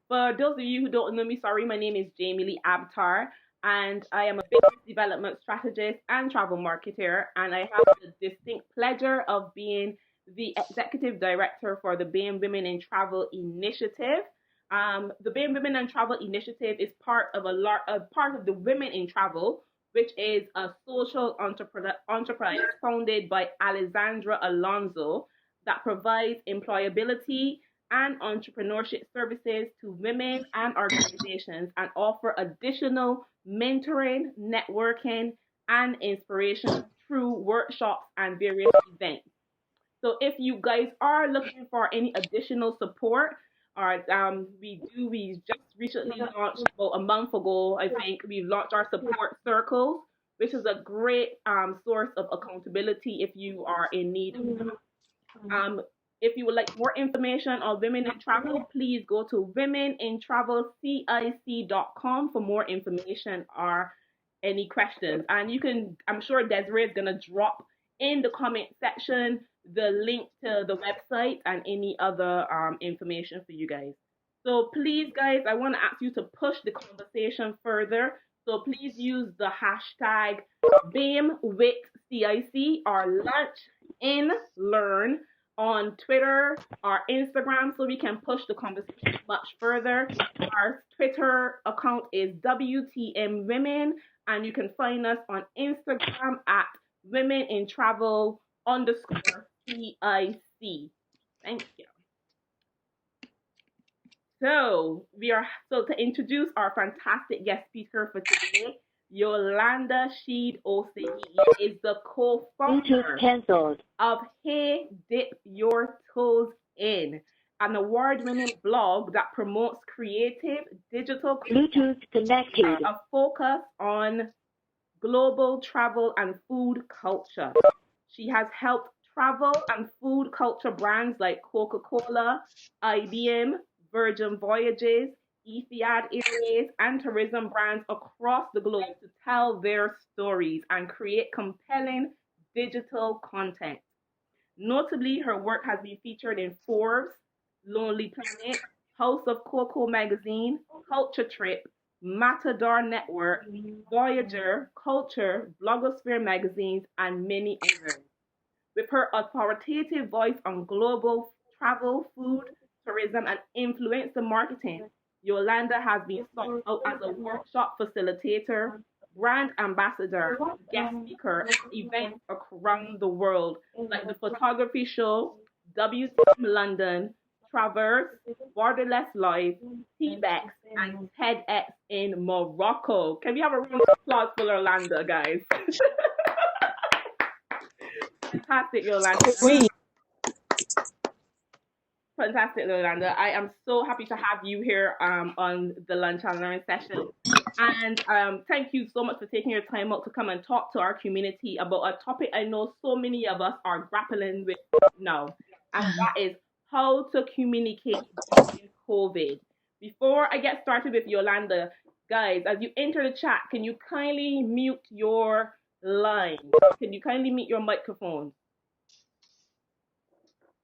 For those of you who don't know me, sorry, my name is Jamie Lee Abtar, and I am a business development strategist and travel marketer. And I have the distinct pleasure of being the executive director for the BAME Women in Travel Initiative. The BAME Women in Travel Initiative is part of the Women in Travel, which is a social enterprise founded by Alexandra Alonso that provides employability and entrepreneurship services to women and organizations and offer additional mentoring, networking, and inspiration through workshops and various events. So if you guys are looking for any additional support, or we just recently launched about a month ago, I think we launched our support circles, which is a great source of accountability if you are in need. If you would like more information on women in travel, please go to womenintravelcic.com for more information or any questions. And you can, I'm sure Desiree is going to drop in the comment section the link to the website and any other information for you guys. So please, guys, I want to ask you to push the conversation further. So please use the hashtag BAMEWithCIC or Lunch in Learn on Twitter or Instagram so we can push the conversation much further. Our Twitter account is WTM Women, and you can find us on Instagram at Women in Travel _CIC. Thank you. So to introduce our fantastic guest speaker for today, Yolanda Sheed Osei is the co-founder of Hey Dip Your Toes In, an award-winning blog that promotes creative digital Bluetooth connected. A focus on global travel and food culture. She has helped travel and food culture brands like Coca-Cola, IBM, Virgin Voyages, Etihad Airways, and tourism brands across the globe to tell their stories and create compelling digital content. Notably, her work has been featured in Forbes, Lonely Planet, House of Cocoa Magazine, Culture Trip, Matador Network, Voyager, Culture, Blogosphere magazines, and many others. With her authoritative voice on global travel, food, tourism, and influencer marketing, Yolanda has been sought out as a workshop facilitator, brand ambassador, guest speaker at events around the world, like the photography show, WTM London, Traverse, Borderless Live, TBEX, and TEDx in Morocco. Can we have a round of applause for Yolanda, guys? Fantastic, Yolanda. Fantastic, Yolanda. I am so happy to have you here on the Lunch and Learn session. And thank you so much for taking your time out to come and talk to our community about a topic I know so many of us are grappling with now, and that is how to communicate during COVID. Before I get started with Yolanda, guys, as you enter the chat, can you kindly mute your line? Can you kindly mute your microphone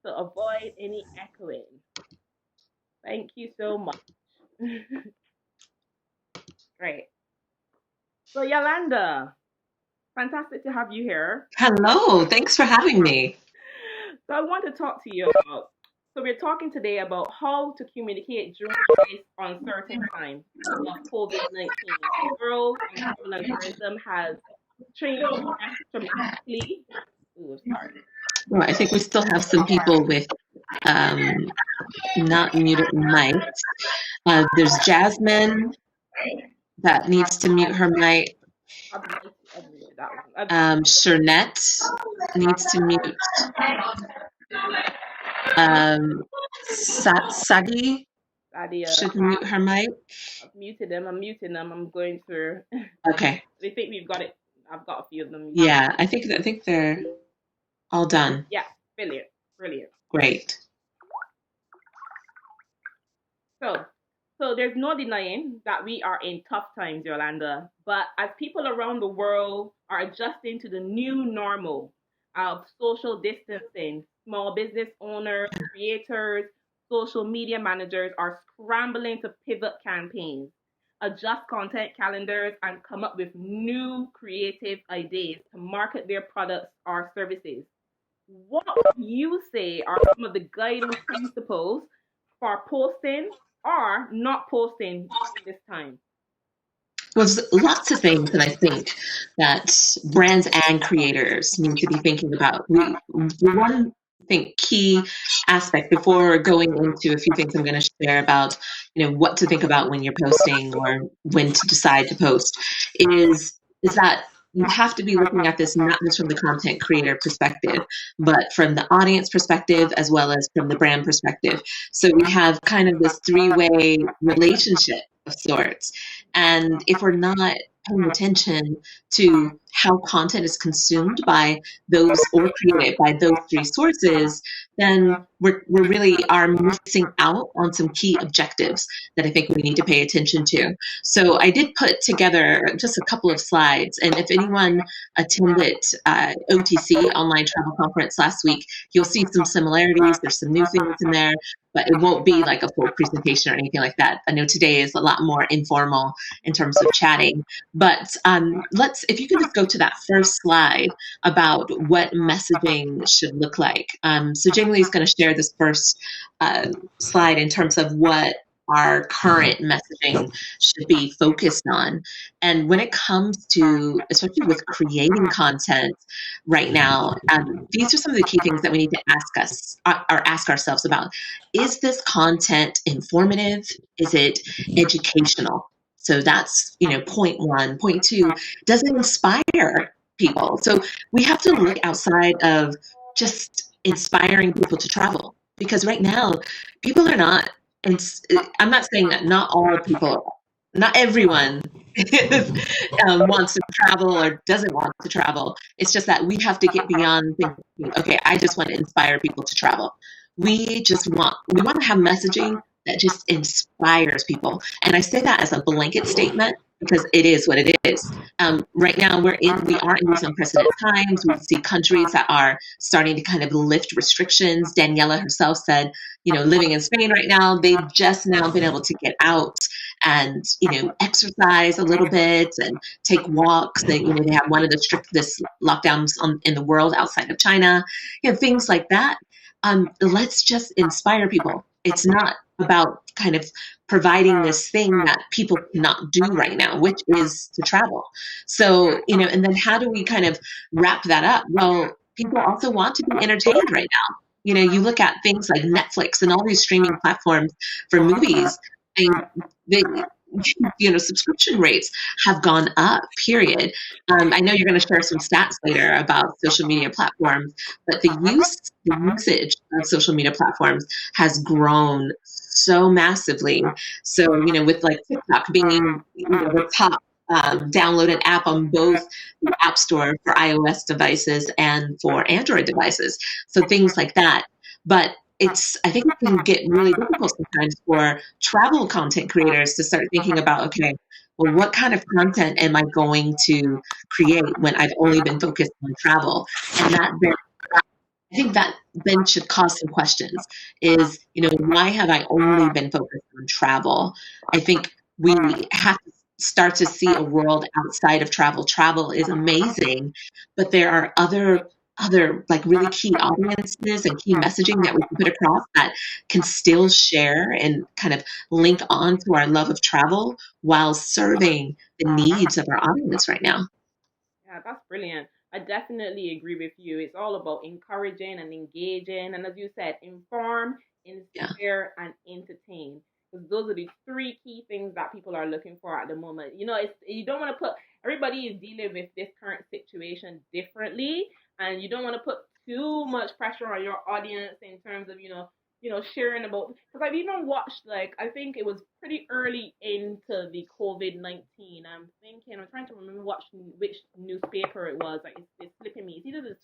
to avoid any echoing? Thank you so much. Great. So Yolanda, fantastic to have you here. Hello, thanks for having me. So I want to talk to you about, so we're talking today about how to communicate during this uncertain time of COVID-19. The world in travel and tourism has changed dramatically. Ooh, sorry. Well, I think we still have some people with not muted mics. There's Jasmine that needs to mute her mic. Shernette needs to mute. Sagi should mute her mic. I've muted them. I'm muting them. I'm going through. Okay. They think we've got it. I've got a few of them. Yeah, I think they're all done. Yeah, brilliant. Great. So there's no denying that we are in tough times, Yolanda. But as people around the world are adjusting to the new normal of social distancing, small business owners, creators, social media managers are scrambling to pivot campaigns, adjust content calendars, and come up with new creative ideas to market their products or services. What would you say are some of the guiding principles for posting or not posting during this time? Well, there's lots of things that I think that brands and creators need to be thinking about. One think key aspect before going into a few things I'm going to share about, what to think about when you're posting or when to decide to post is that you have to be looking at this not just from the content creator perspective, but from the audience perspective as well as from the brand perspective. So we have kind of this three-way relationship of sorts. And if we're not paying attention to how content is consumed by those or created by those three sources, then we really are missing out on some key objectives that I think we need to pay attention to. So I did put together just a couple of slides, and if anyone attended OTC, Online Travel Conference, last week, you'll see some similarities. There's some new things in there, but it won't be like a full presentation or anything like that. I know today is a lot more informal in terms of chatting, but if you could just go to that first slide about what messaging should look like. So Jamie Lee is going to share this first slide in terms of what our current messaging should be focused on. And when it comes to, especially with creating content right now, these are some of the key things that we need to ask ourselves about. Is this content informative? Is it educational? So that's, point one. Point two, does it inspire people? So we have to look outside of just inspiring people to travel, because right now people are not, and I'm not saying that not all people, not everyone wants to travel or doesn't want to travel. It's just that we have to get beyond thinking, okay, I just want to inspire people to travel. We want to have messaging that just inspires people. And I say that as a blanket statement because it is what it is. Right now we are in these unprecedented times. We see countries that are starting to kind of lift restrictions. Daniela herself said, living in Spain right now, they've just now been able to get out and, exercise a little bit and take walks. They have one of the strictest lockdowns in the world outside of China, things like that. Let's just inspire people. It's not about kind of providing this thing that people cannot do right now, which is to travel. So, and then how do we kind of wrap that up? Well, people also want to be entertained right now. You look at things like Netflix and all these streaming platforms for movies, and they, subscription rates have gone up, period. I know you're going to share some stats later about social media platforms, but the usage of social media platforms has grown so massively. So, with like TikTok being, the top downloaded app on both the App Store for iOS devices and for Android devices. So things like that. But I think it can get really difficult sometimes for travel content creators to start thinking about, okay, well, what kind of content am I going to create when I've only been focused on travel? And I think that then should cause some questions is, why have I only been focused on travel? I think we have to start to see a world outside of travel. Travel is amazing, but there are other like really key audiences and key messaging that we can put across that can still share and kind of link on to our love of travel while serving the needs of our audience right now. Yeah, that's brilliant. I definitely agree with you. It's all about encouraging and engaging, and as you said, inform, Yeah. inspire, and entertain. Because those are the three key things that people are looking for at the moment. You don't want to put everybody is dealing with this current situation differently, and you don't want to put too much pressure on your audience in terms of sharing about, because I've even watched, like, I think it was pretty early into the COVID-19. I'm trying to remember which newspaper it was. Like, it's slipping me. It's either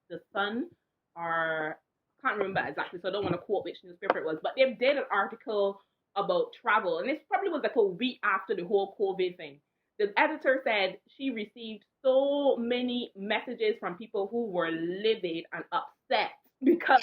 the Sun or I can't remember exactly, so I don't want to quote which newspaper it was. But they did an article about travel, and this probably was like a week after the whole COVID thing. The editor said she received so many messages from people who were livid and upset because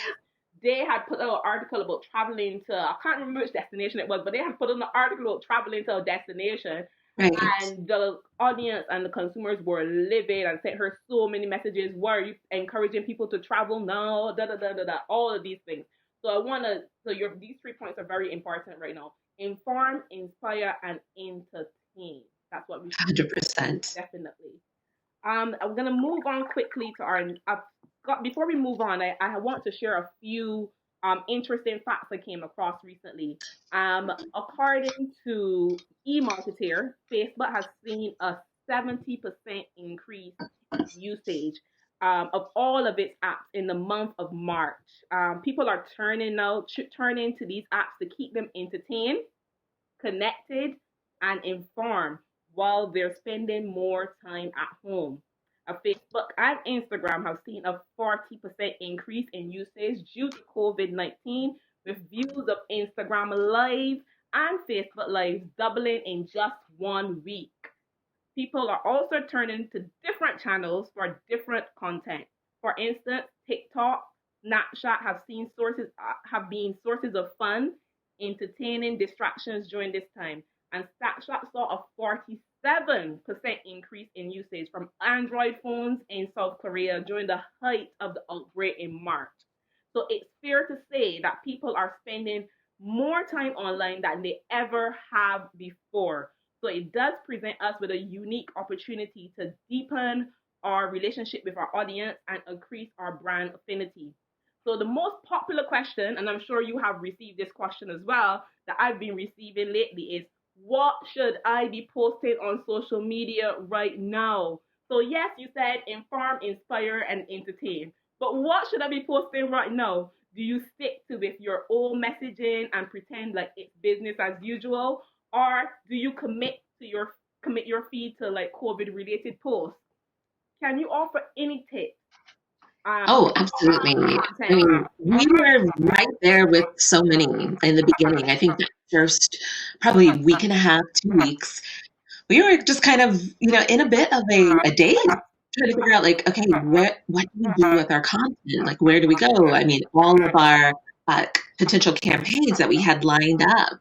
they had put out an article about traveling to, I can't remember which destination it was, but they had put out an article about traveling to a destination, Right. and the audience and the consumers were livid and sent her so many messages. Why are you encouraging people to travel now? Da da da da da. All of these things. So I wanna. So your these 3 points are very important right now. Inform, inspire, and entertain. That's what we should do. 100%. Definitely. I'm gonna move on quickly to our. Before we move on, I want to share a few interesting facts I came across recently. According to eMarketer, Facebook has seen a 70% increase in usage of all of its apps in the month of March. People are turning to these apps to keep them entertained, connected, and informed while they're spending more time at home. Facebook and Instagram have seen a 40% increase in usage due to COVID-19, with views of Instagram Live and Facebook Live doubling in just 1 week. People are also turning to different channels for different content. For instance, TikTok, Snapchat have been sources of fun, entertaining distractions during this time. And Snapchat saw a 47% increase in usage from Android phones in South Korea during the height of the outbreak in March. So it's fair to say that people are spending more time online than they ever have before. So it does present us with a unique opportunity to deepen our relationship with our audience and increase our brand affinity. So the most popular question, and I'm sure you have received this question as well, that I've been receiving lately is, what should I be posting on social media right now? So yes, you said inform, inspire, and entertain. But what should I be posting right now? Do you stick to with your old messaging and pretend like it's business as usual? Or do you commit your feed to like COVID related posts? Can you offer any tips? Oh, absolutely. I Content. mean, we were right there with so many in the beginning. I think the first probably week and a half, 2 weeks, we were just kind of, in a bit of a daze, trying to figure out like, okay, what do we do with our content? Like, where do we go? I mean, all of our potential campaigns that we had lined up,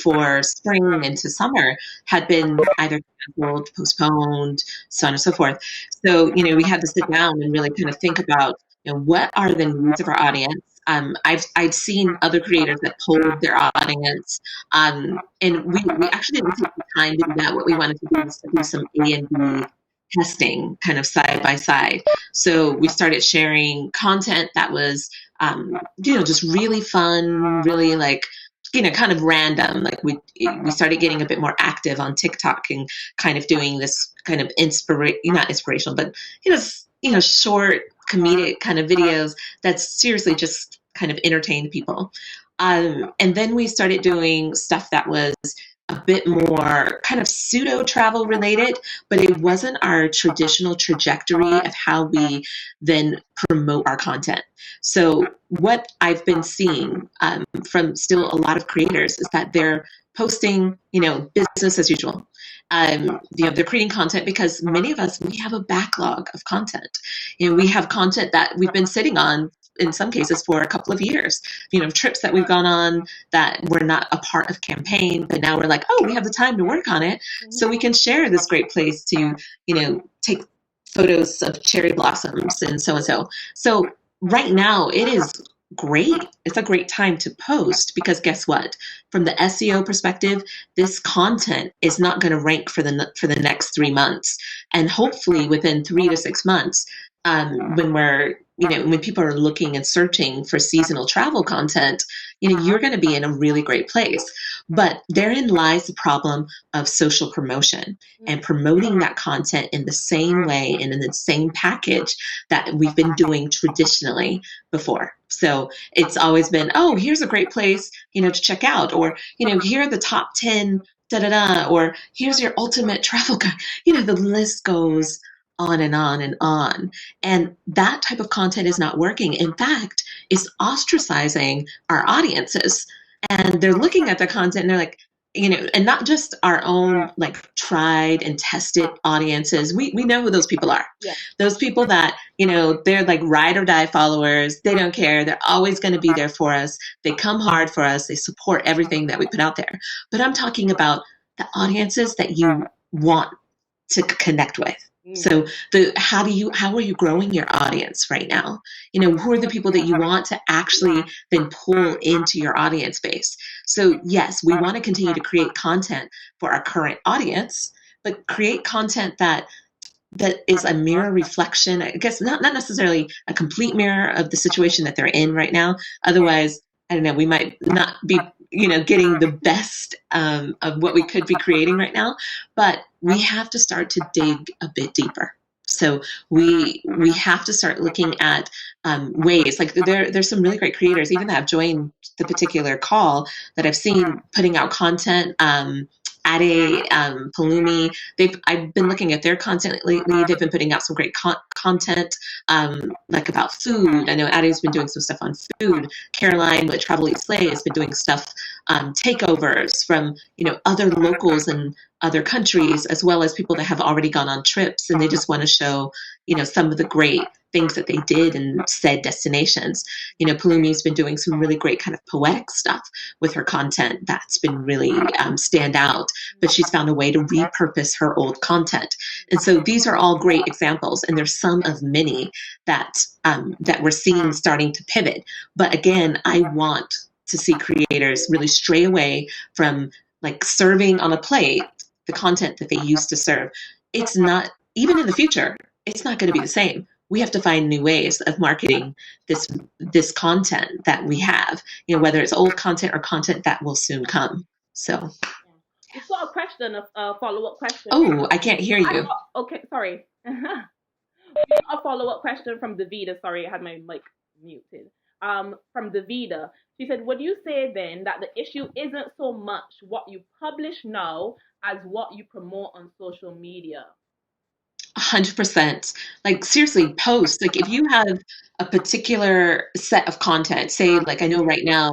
for spring into summer had been either canceled, postponed, so on and so forth. So, we had to sit down and really kind of think about, what are the needs of our audience? I'd seen other creators that polled their audience, and we actually didn't take the time to do that. What we wanted to do was to do some A and B testing kind of side by side. So we started sharing content that was, just really fun, really like, kind of random. Like we started getting a bit more active on TikTok and kind of doing this kind of not inspirational, but, short comedic kind of videos that seriously just kind of entertained people. And then we started doing stuff that was a bit more kind of pseudo travel related, but it wasn't our traditional trajectory of how we then promote our content. So what I've been seeing from still a lot of creators is that they're posting, business as usual. They're creating content because many of us, we have a backlog of content. We have content that we've been sitting on in some cases for a couple of years, trips that we've gone on that were not a part of campaign, but now we're like, oh, we have the time to work on it. So we can share this great place to, take photos of cherry blossoms and so and so. So right now it is great. It's a great time to post because guess what? From the SEO perspective, this content is not going to rank for the next 3 months. And hopefully within 3 to 6 months, when people are looking and searching for seasonal travel content, you're going to be in a really great place. But therein lies the problem of social promotion and promoting that content in the same way and in the same package that we've been doing traditionally before. So it's always been, oh, here's a great place, to check out, or, here are the top 10, da da da, or here's your ultimate travel guide. The list goes on and on and on. And that type of content is not working. In fact, it's ostracizing our audiences. And they're looking at the content and they're like, and not just our own like tried and tested audiences. We know who those people are. Yeah. Those people that, they're like ride or die followers. They don't care. They're always going to be there for us. They come hard for us. They support everything that we put out there. But I'm talking about the audiences that you want to connect with. So how are you growing your audience right now? Who are the people that you want to actually then pull into your audience base? So yes, we want to continue to create content for our current audience, but create content that is a mirror reflection. I guess not necessarily a complete mirror of the situation that they're in right now. Otherwise, I don't know, we might not be, getting the best of what we could be creating right now. But we have to start to dig a bit deeper. So we have to start looking at ways. Like there's some really great creators, even that have joined the particular call, that I've seen putting out content. Ade, Palumi, I've been looking at their content lately. They've been putting out some great content, like about food. I know Ade's been doing some stuff on food. Caroline with Travel Eat Slay has been doing stuff, takeovers from, other locals and other countries, as well as people that have already gone on trips and they just want to show, some of the great things that they did in said destinations. Palumi's been doing some really great kind of poetic stuff with her content that's been really stand out, but she's found a way to repurpose her old content. And so these are all great examples, and there's some of many that we're seeing starting to pivot. But again, I want to see creators really stray away from like serving on a plate the content that they used to serve. It's not, even in the future, it's not going to be the same. We have to find new ways of marketing this content that we have, whether it's old content or content that will soon come. So we've got a question, a follow-up question. Oh, I can't hear you. Okay, sorry. We got a follow-up question from Davida. Sorry, I had my mic muted. From Davida. She said, would you say then that the issue isn't so much what you publish now as what you promote on social media? 100%. Like seriously, post. Like if you have a particular set of content, say like I know right now,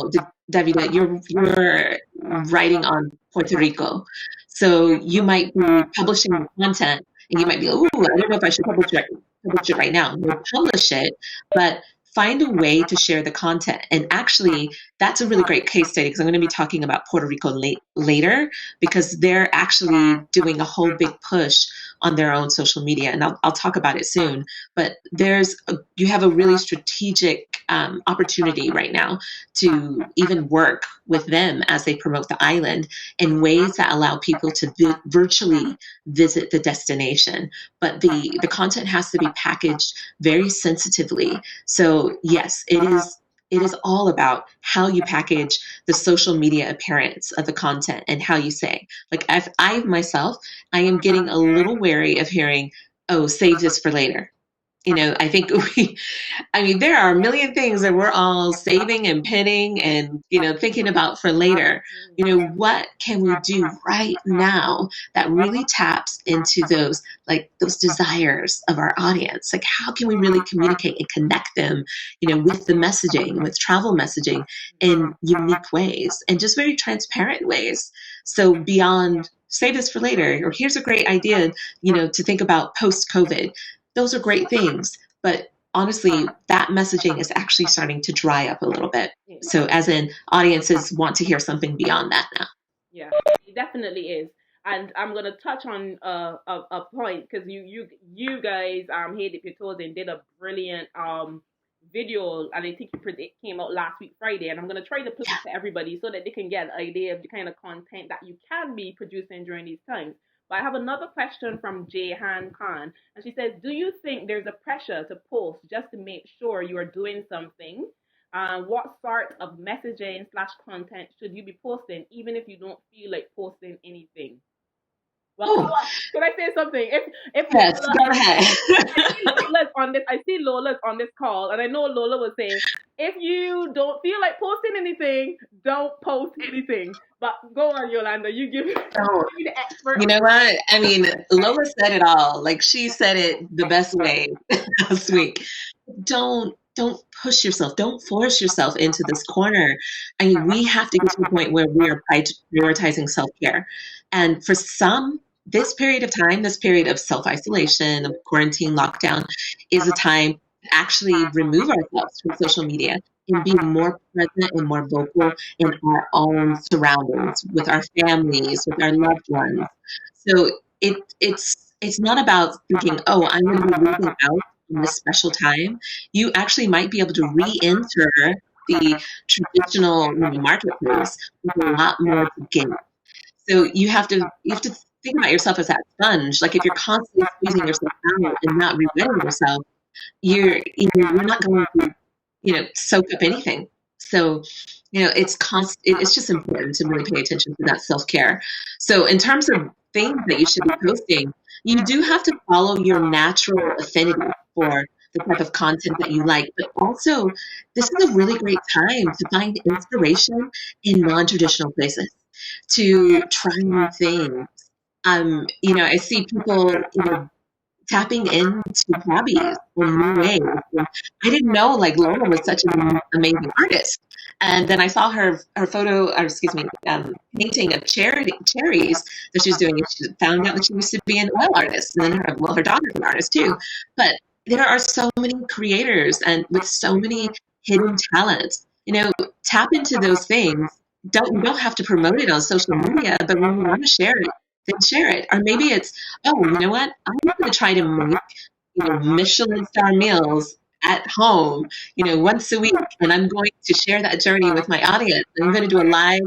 Davida, you're writing on Puerto Rico, so you might be publishing content, and you might be, oh, I don't know if I should publish it right now. You'll publish it, but find a way to share the content. And actually, that's a really great case study because I'm going to be talking about Puerto Rico later, because they're actually doing a whole big push on their own social media, and I'll talk about it soon. But you have a really strategic opportunity right now to even work with them as they promote the island in ways that allow people to virtually visit the destination. But the content has to be packaged very sensitively. So yes, it is all about how you package the social media appearance of the content and how you say. Like I myself, I am getting a little wary of hearing, oh, save this for later. I think there are a million things that we're all saving and pinning and, thinking about for later. What can we do right now that really taps into those desires of our audience? Like, how can we really communicate and connect them, with the messaging, with travel messaging in unique ways and just very transparent ways? So beyond save this for later, or here's a great idea, to think about post-COVID. Those are great things, but honestly, that messaging is actually starting to dry up a little bit. So as in, audiences want to hear something beyond that now. Yeah, it definitely is. And I'm gonna touch on a point, because you guys Hey Dip Your Toes and did a brilliant video, and I think it came out last week Friday, and I'm gonna try to put it to everybody so that they can get an idea of the kind of content that you can be producing during these times. But I have another question from Jehan Khan, and she says, do you think there's a pressure to post just to make sure you are doing something? What sort of messaging / content should you be posting, even if you don't feel like posting anything? Well, can I say something? If yes, go ahead. I see Lola's on this call, and I know Lola will say, if you don't feel like posting anything, don't post anything. But go on, Yolanda. You give me the expert. You know what? I mean, Lola said it all. Like, she said it the best way last week. Don't don't push yourself, don't force yourself into this corner. I mean, we have to get to the point where we are prioritizing self-care. And for some, this period of time, this period of self-isolation, of quarantine lockdown, is a time to actually remove ourselves from social media and be more present and more vocal in our own surroundings, with our families, with our loved ones. So it's not about thinking, oh, I'm going to be losing out in this special time. You actually might be able to re-enter the traditional marketplace with a lot more to gain. So you have to think about yourself as that sponge. Like if you're constantly squeezing yourself out and not rewetting yourself, you're not going to soak up anything. So it's just important to really pay attention to that self-care. So in terms of things that you should be posting, you do have to follow your natural affinity for the type of content that you like, but also this is a really great time to find inspiration in non-traditional places, to try new things. I see people, tapping into hobbies in new ways. And I didn't know like Lola was such an amazing artist. And then I saw her photo, or excuse me, painting of cherries that she was doing. And she found out that she used to be an oil artist, and then her daughter's an artist too. But there are so many creators and with so many hidden talents. Tap into those things. You don't have to promote it on social media, but when you want to share it, then share it. Or maybe it's, oh, you know what? I'm going to try to make, Michelin star meals at home, once a week, and I'm going to share that journey with my audience. I'm going to do a live,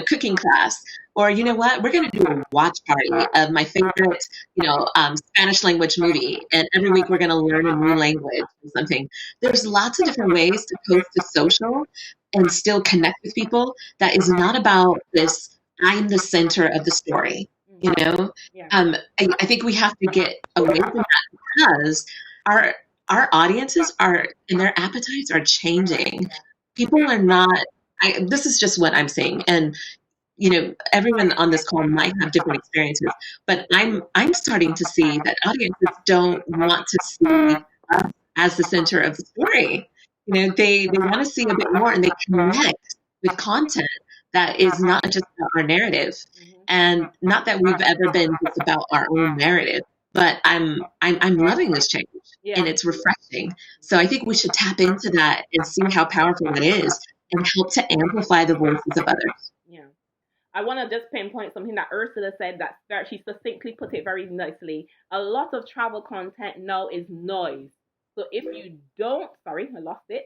cooking class. Or you know what? We're going to do a watch party of my favorite, Spanish language movie, and every week we're going to learn a new language or something. There's lots of different ways to post to social and still connect with people. That is not about this. I'm the center of the story. Yeah. I think we have to get away from that because our audiences are and their appetites are changing. People are not. This is just what I'm saying, and everyone on this call might have different experiences, but I'm starting to see that audiences don't want to see us as the center of the story. They want to see a bit more, and they connect with content that is not just about our narrative. And not that we've ever been just about our own narrative, but I'm loving this change, and it's refreshing. So I think we should tap into that and see how powerful it is, and help to amplify the voices of others. Yeah. I want to just pinpoint something that Ursula said that she succinctly put it very nicely. A lot of travel content now is noise. So if you don't, sorry, I lost it.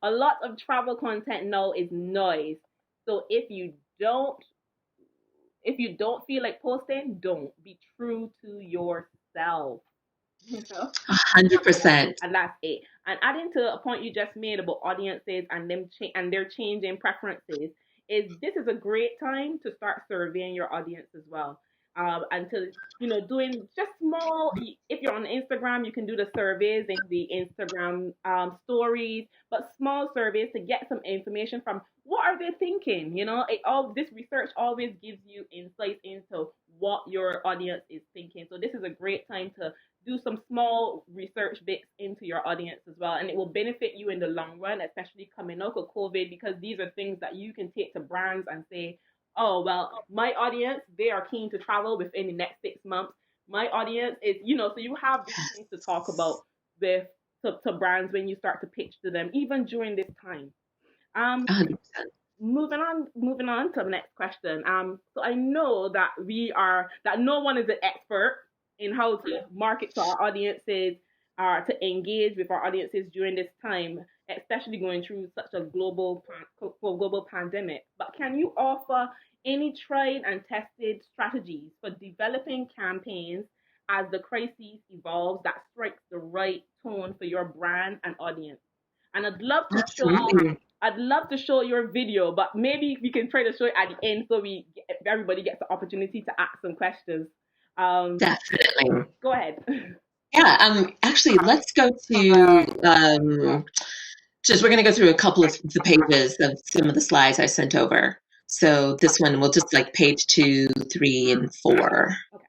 A lot of travel content now is noise. So if you don't feel like posting, don't. Be true to yourself. 100%. And that's it. And adding to a point you just made about audiences and them and their changing preferences, this is a great time to start surveying your audience as well. And to doing just small. If you're on Instagram, you can do the surveys in the Instagram stories, but small surveys to get some information from what are they thinking. This research always gives you insights into what your audience is thinking. So this is a great time to do some small research bits into your audience as well, and it will benefit you in the long run, especially coming out of COVID, because these are things that you can take to brands and say, oh, well, my audience, they are keen to travel within the next 6 months. My audience is, so you have these things to talk about to brands when you start to pitch to them, even during this time. 100%. Moving on to the next question. So I know that no one is an expert in how to market to our audiences, to engage with our audiences during this time, especially going through such a global pandemic. But can you offer any tried and tested strategies for developing campaigns as the crisis evolves that strikes the right tone for your brand and audience? And I'd love to show your video, but maybe we can try to show it at the end so everybody gets the opportunity to ask some questions. Definitely. Go ahead. Yeah. Actually, let's go to we're going to go through a couple of the pages of some of the slides I sent over. So this one will just like page 2, 3, and 4. Okay.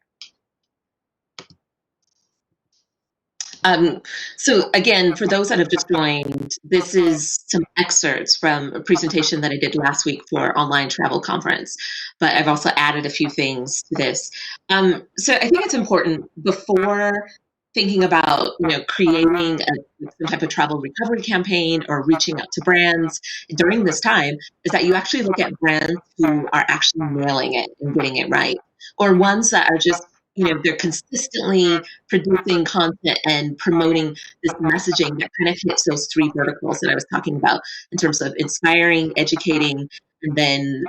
So again, for those that have just joined, this is some excerpts from a presentation that I did last week for online travel conference, but I've also added a few things to this. So I think it's important before thinking about creating some type of travel recovery campaign or reaching out to brands during this time is that you actually look at brands who are actually nailing it and getting it right, or ones that are just they're consistently producing content and promoting this messaging that kind of hits those three verticals that I was talking about in terms of inspiring, educating, and then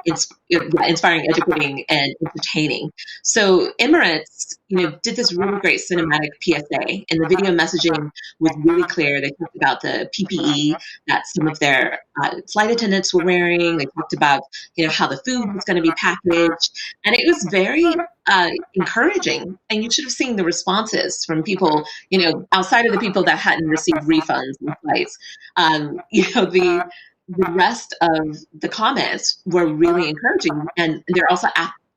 inspiring, educating, and entertaining. So Emirates, did this really great cinematic PSA, and the video messaging was really clear. They talked about the PPE that some of their flight attendants were wearing. They talked about how the food was going to be packaged, and it was very encouraging. And you should have seen the responses from people, outside of the people that hadn't received refunds and flights. The rest of the comments were really encouraging, and they're also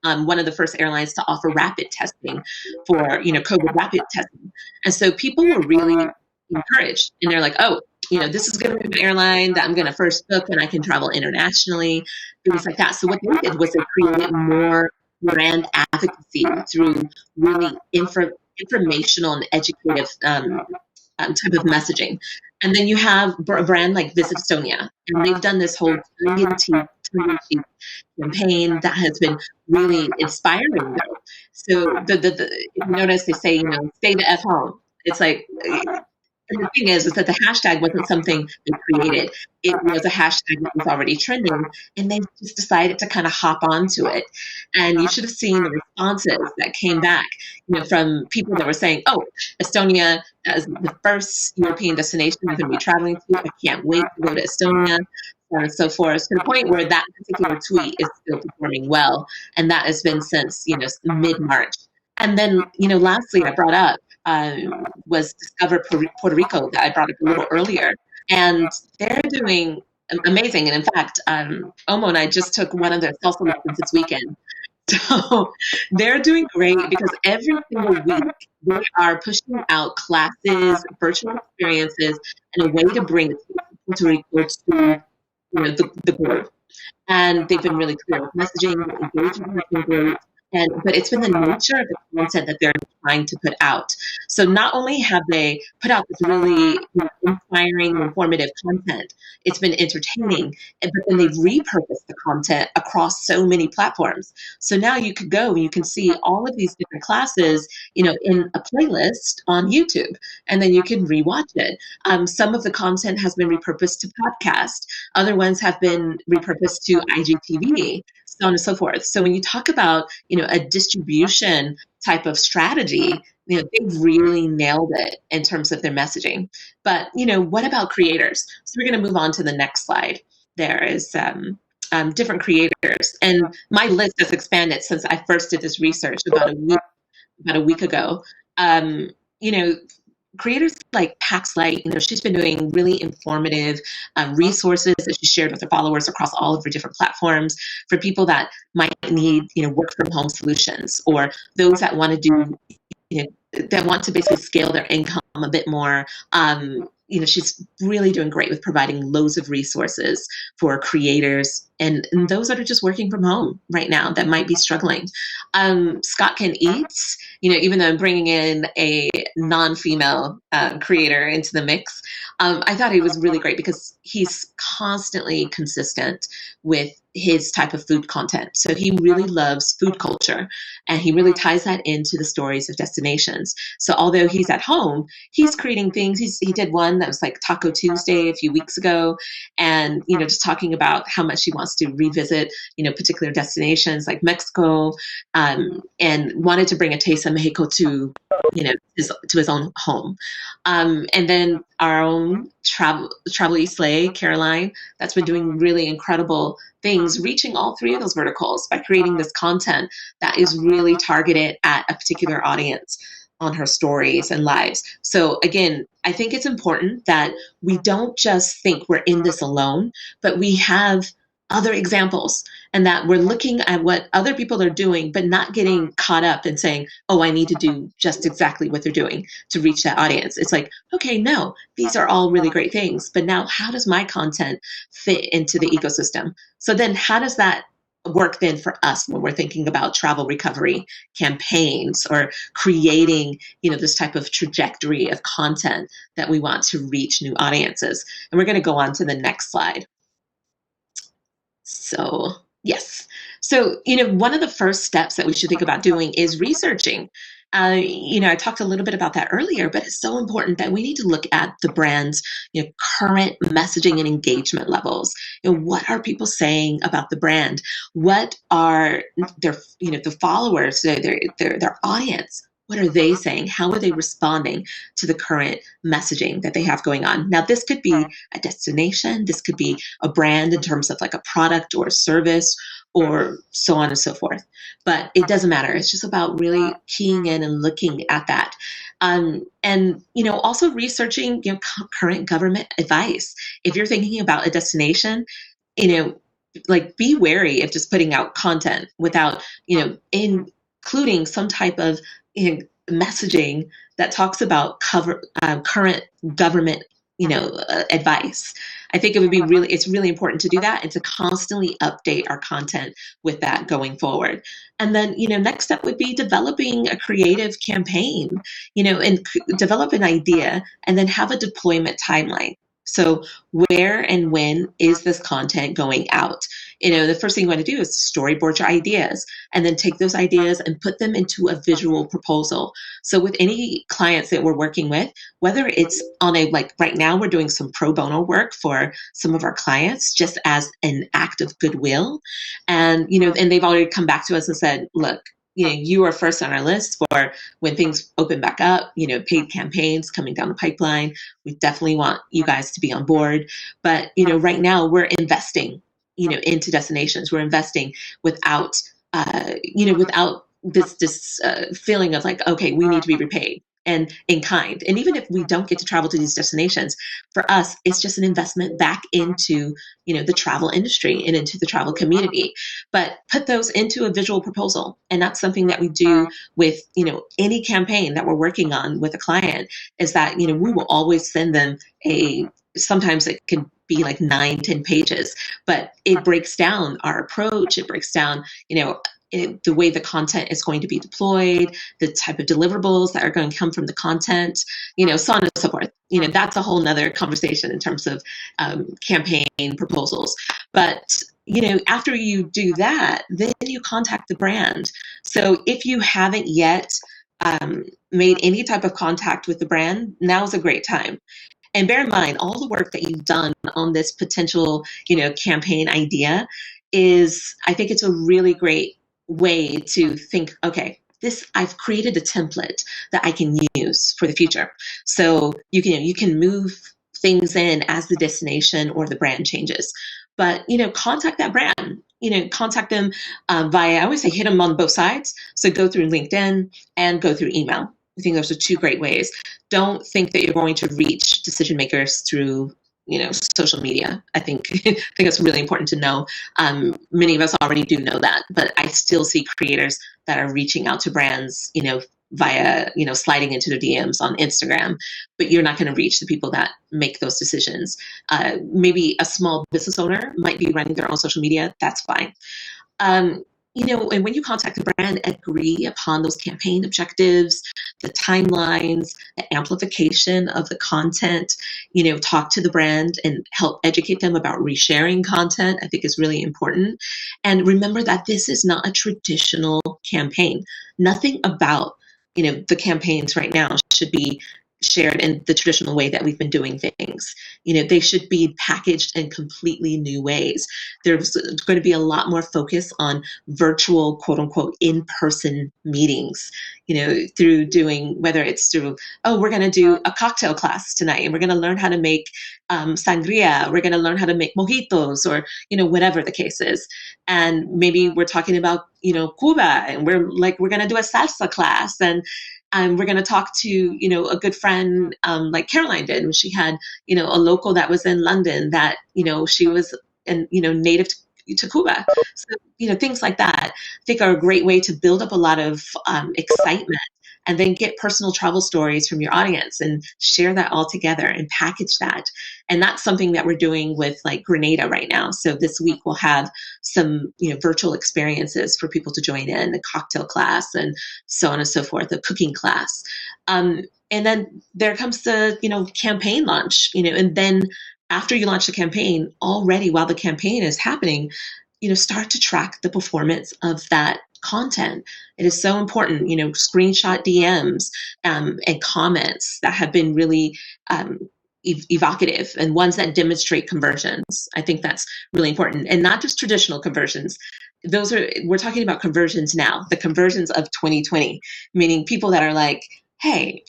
one of the first airlines to offer rapid testing for COVID rapid testing, and so people were really encouraged, and they're like, oh, this is going to be an airline that I'm going to first book when I can travel internationally, things like that. So what they did was they created more brand advocacy through really informational and educative type of messaging. And then you have a brand like Visit Estonia, and they've done this whole tongue-in-cheek campaign that has been really inspiring, though. So if you notice they say, stay the F home. It's like, and the thing is that the hashtag wasn't something they created. It was a hashtag that was already trending, and they just decided to kind of hop onto it. And you should have seen the responses that came back, from people that were saying, oh, Estonia as the first European destination I'm going to be traveling to. I can't wait to go to Estonia, so on and so forth, to the point where that particular tweet is still performing well. And that has been since, mid-March. And then, lastly, I brought up, was Discover Puerto Rico that I brought up a little earlier. And they're doing amazing. And in fact, Omo and I just took one of their salsa lessons this weekend. So they're doing great because every single week they are pushing out classes, virtual experiences, and a way to bring Puerto Rico to the globe. And they've been really clear with messaging, engagement has been great. But it's been the nature of the content that they're trying to put out. So not only have they put out this really inspiring, informative content, it's been entertaining, but then they've repurposed the content across so many platforms. So now you could go and you can see all of these different classes, in a playlist on YouTube, and then you can rewatch it. Some of the content has been repurposed to podcast. Other ones have been repurposed to IGTV, so on and so forth. So when you talk about, a distribution type of strategy, they've really nailed it in terms of their messaging. But, what about creators? So we're going to move on to the next slide. There is different creators. And my list has expanded since I first did this research about a week ago. Creators like Pax Light, she's been doing really informative resources that she shared with her followers across all of her different platforms for people that might need, work from home solutions, or those that want to do, that want to basically scale their income a bit more. She's really doing great with providing loads of resources for creators and those that are just working from home right now that might be struggling. Scott Can Eats, even though I'm bringing in a non-female creator into the mix, I thought he was really great because he's constantly consistent with his type of food content. So he really loves food culture, and he really ties that into the stories of destinations. So although he's at home, he's creating things. He did one that was like Taco Tuesday a few weeks ago, and just talking about how much he wants to revisit particular destinations like Mexico, and wanted to bring a taste of Mexico to his own home. And then our own Travel Slay, Caroline, that's been doing really incredible things, reaching all three of those verticals by creating this content that is really targeted at a particular audience on her stories and lives. So again, I think it's important that we don't just think we're in this alone, but we have, a other examples, and that we're looking at what other people are doing, but not getting caught up and saying, oh, I need to do just exactly what they're doing to reach that audience. It's like, okay, no, these are all really great things, but now how does my content fit into the ecosystem? So then how does that work then for us when we're thinking about travel recovery campaigns or creating, this type of trajectory of content that we want to reach new audiences? And we're going to go on to the next slide. So, yes. So, one of the first steps that we should think about doing is researching. I talked a little bit about that earlier, but it's so important that we need to look at the brand's, current messaging and engagement levels. What are people saying about the brand? What are their, the followers, their audience? What are they saying? How are they responding to the current messaging that they have going on? Now, this could be a destination. This could be a brand in terms of like a product or a service or so on and so forth. But it doesn't matter. It's just about really keying in and looking at that. And, also researching, current government advice. If you're thinking about a destination, like be wary of just putting out content without, including some type of messaging that talks about current government, advice. I think it's really important to do that and to constantly update our content with that going forward. And then, next step would be developing a creative campaign, and develop an idea and then have a deployment timeline. So where and when is this content going out? The first thing you want to do is storyboard your ideas and then take those ideas and put them into a visual proposal. So with any clients that we're working with, whether it's on like right now, we're doing some pro bono work for some of our clients just as an act of goodwill. And, and they've already come back to us and said, look, you are first on our list for when things open back up, paid campaigns coming down the pipeline. We definitely want you guys to be on board. But, right now we're investing, into destinations. We're investing without, without this feeling of like, okay, we need to be repaid and in kind. And even if we don't get to travel to these destinations, for us, it's just an investment back into, the travel industry and into the travel community. But put those into a visual proposal. And that's something that we do with, any campaign that we're working on with a client is that, we will always send them sometimes it can be like 9-10 pages, but it breaks down our approach. It breaks down, the way the content is going to be deployed, the type of deliverables that are going to come from the content, so on and so forth. That's a whole nother conversation in terms of campaign proposals. But, after you do that, then you contact the brand. So if you haven't yet made any type of contact with the brand, now's a great time. And bear in mind, all the work that you've done on this potential, campaign idea I think it's a really great way to think, okay, I've created a template that I can use for the future. So you can move things in as the destination or the brand changes. But, contact that brand, contact them via, I always say hit them on both sides. So go through LinkedIn and go through email. I think those are two great ways. Don't think that you're going to reach decision makers through, social media. I think it's really important to know. Many of us already do know that, but I still see creators that are reaching out to brands, via, sliding into their DMs on Instagram, but you're not going to reach the people that make those decisions. Maybe a small business owner might be running their own social media. That's fine. And when you contact the brand, agree upon those campaign objectives, the timelines, the amplification of the content, talk to the brand and help educate them about resharing content, I think is really important. And remember that this is not a traditional campaign. Nothing about, the campaigns right now should be shared in the traditional way that we've been doing things. They should be packaged in completely new ways. There's going to be a lot more focus on virtual, quote unquote, in-person meetings, through doing, whether it's through, we're going to do a cocktail class tonight and we're going to learn how to make sangria. We're going to learn how to make mojitos or, whatever the case is. And maybe we're talking about, Cuba and we're going to do a salsa class and we're going to talk to, a good friend like Caroline did. She had, a local that was in London that, she was native to Cuba. So, things like that I think are a great way to build up a lot of excitement, and then get personal travel stories from your audience and share that all together and package that. And that's something that we're doing with like Grenada right now. So this week we'll have some, virtual experiences for people to join in, the cocktail class and so on and so forth, the cooking class. And then there comes the, campaign launch, and then after you launch the campaign, already while the campaign is happening, start to track the performance of that content. It is so important, screenshot DMs and comments that have been really evocative and ones that demonstrate conversions. I think that's really important, and not just traditional conversions. We're talking about conversions now, the conversions of 2020, meaning people that are like, hey,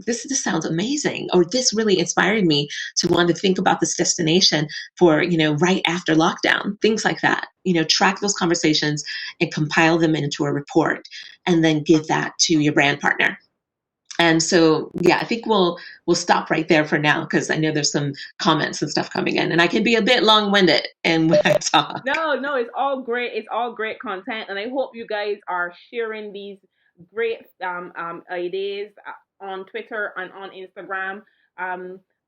this sounds amazing, or this really inspired me to want to think about this destination for, right after lockdown, things like that. Track those conversations and compile them into a report, and then give that to your brand partner. And so, yeah, I think we'll stop right there for now, because I know there's some comments and stuff coming in, and I can be a bit long-winded and when I talk. No, it's all great. It's all great content, and I hope you guys are sharing these great ideas on Twitter and on Instagram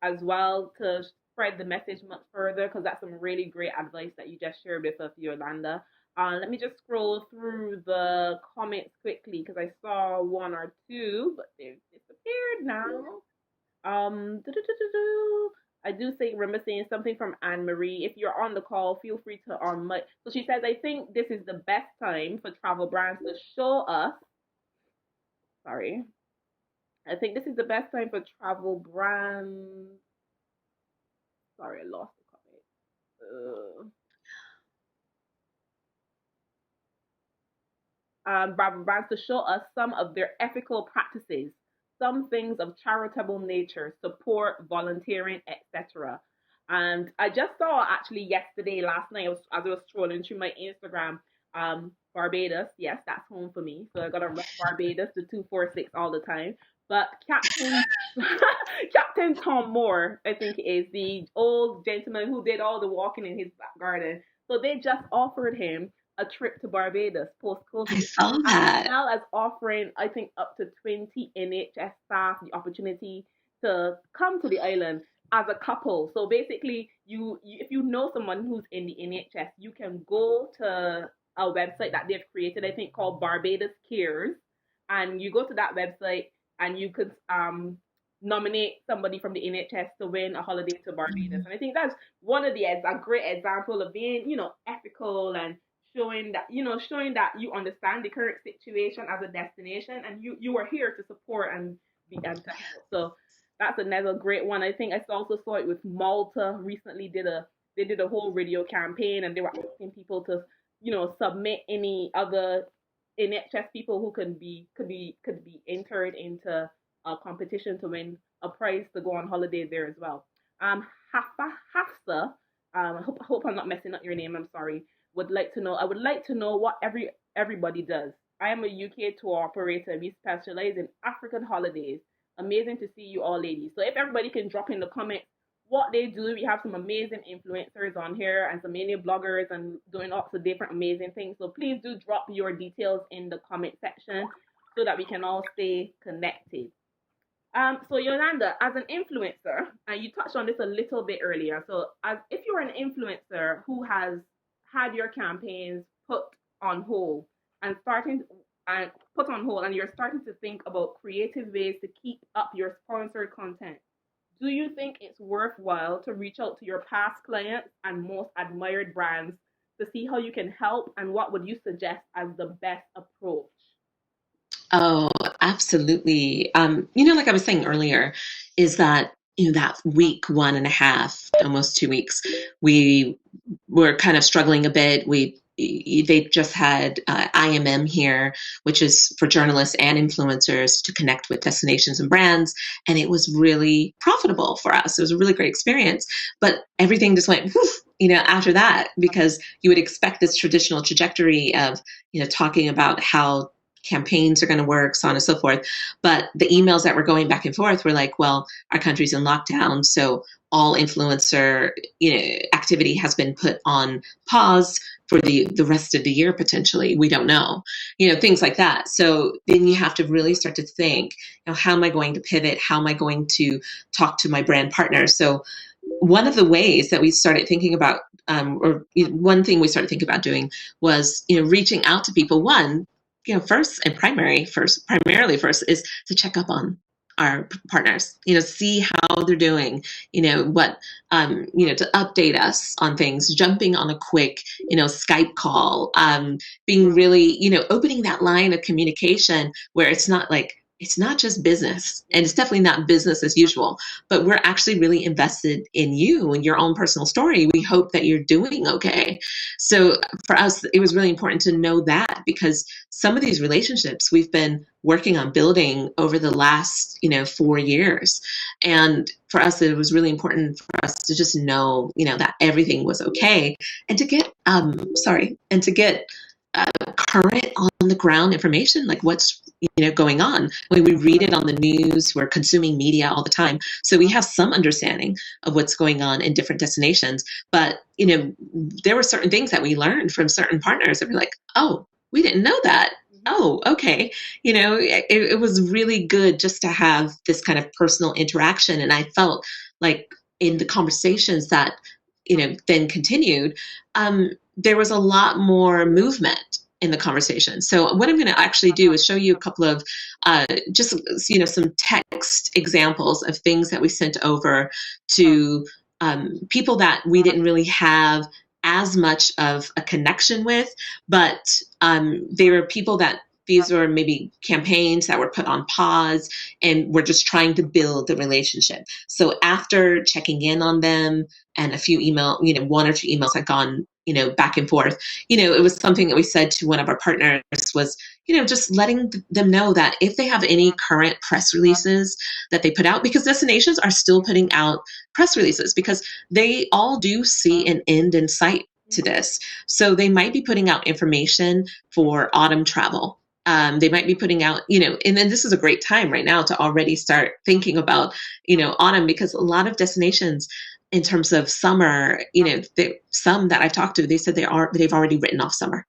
as well, to spread the message much further, because that's some really great advice that you just shared with us, Yolanda. Let me just scroll through the comments quickly, because I saw one or two, but they've disappeared now. I do remember seeing something from Anne Marie. If you're on the call, feel free to unmute. So she says, I think this is the best time for travel brands to show us. Sorry. I think this is the best time for travel brands. Sorry, I lost the comment. Brands to show us some of their ethical practices, some things of charitable nature, support, volunteering, etc. And I just saw actually last night, as I was scrolling through my Instagram, Barbados, yes, that's home for me. So I got to rep Barbados, the 246 all the time. But Captain Tom Moore, I think it is, the old gentleman who did all the walking in his back garden. So they just offered him a trip to Barbados post-COVID. I saw that. As well as offering, I think, up to 20 NHS staff the opportunity to come to the island as a couple. So basically, you if you know someone who's in the NHS, you can go to a website that they've created, I think, called Barbados Cares, and you go to that website and you could nominate somebody from the NHS to win a holiday to Barbados. And I think that's one of a great example of being, ethical, and showing that you understand the current situation as a destination, and you are here to support and to help. So that's another great one. I think I also saw it with Malta recently. They did a whole radio campaign, and they were asking people to submit any other NHS people who could be entered into a competition to win a prize to go on holiday there as well. Hafsa, I hope I'm not messing up your name. I'm sorry. I would like to know what everybody does. I am a UK tour operator. We specialize in African holidays. Amazing to see you all, ladies. So if everybody can drop in the comments what they do, we have some amazing influencers on here and some many bloggers and doing lots of different amazing things. So please do drop your details in the comment section so that we can all stay connected. So Yolanda, as an influencer, and you touched on this a little bit earlier. So if you're an influencer who has had your campaigns put on hold and you're starting to think about creative ways to keep up your sponsored content, do you think it's worthwhile to reach out to your past clients and most admired brands to see how you can help, and what would you suggest as the best approach? Oh, absolutely. Like I was saying earlier, is that that week, 1.5, almost 2 weeks, we were kind of struggling a bit. They just had IMM here, which is for journalists and influencers to connect with destinations and brands. And it was really profitable for us. It was a really great experience. But everything just went, after that, because you would expect this traditional trajectory of, talking about how campaigns are going to work, so on and so forth. But the emails that were going back and forth were like, well, our country's in lockdown, so all influencer activity has been put on pause for the rest of the year, potentially. We don't know, things like that. So then you have to really start to think, how am I going to pivot? How am I going to talk to my brand partners? So one of the ways that we started thinking about, one thing we started thinking about doing was, reaching out to people. One, primarily first is to check up on our partners, see how they're doing, what, to update us on things, jumping on a quick, Skype call, being really, opening that line of communication where it's not just business, and it's definitely not business as usual, but we're actually really invested in you and your own personal story. We hope that you're doing okay. So for us, it was really important to know that, because some of these relationships we've been working on building over the last, 4 years. And for us, it was really important for us to just know, that everything was okay, and to get, current on the ground information, like what's going on. When we read it on the news, we're consuming media all the time, so we have some understanding of what's going on in different destinations. But there were certain things that we learned from certain partners that were like, oh, we didn't know that. Oh, okay. It was really good just to have this kind of personal interaction. And I felt like in the conversations that then continued, there was a lot more movement in the conversation. So what I'm going to actually do is show you a couple of just some text examples of things that we sent over to people that we didn't really have as much of a connection with, but they were people that these were maybe campaigns that were put on pause, and we're just trying to build the relationship. So after checking in on them, and a few one or two emails had gone, back and forth, it was something that we said to one of our partners was, just letting them know that if they have any current press releases that they put out, because destinations are still putting out press releases because they all do see an end in sight to this. So they might be putting out information for autumn travel. They might be putting out, and then this is a great time right now to already start thinking about, autumn, because a lot of destinations in terms of summer, some that I've talked to, they said they've already written off summer.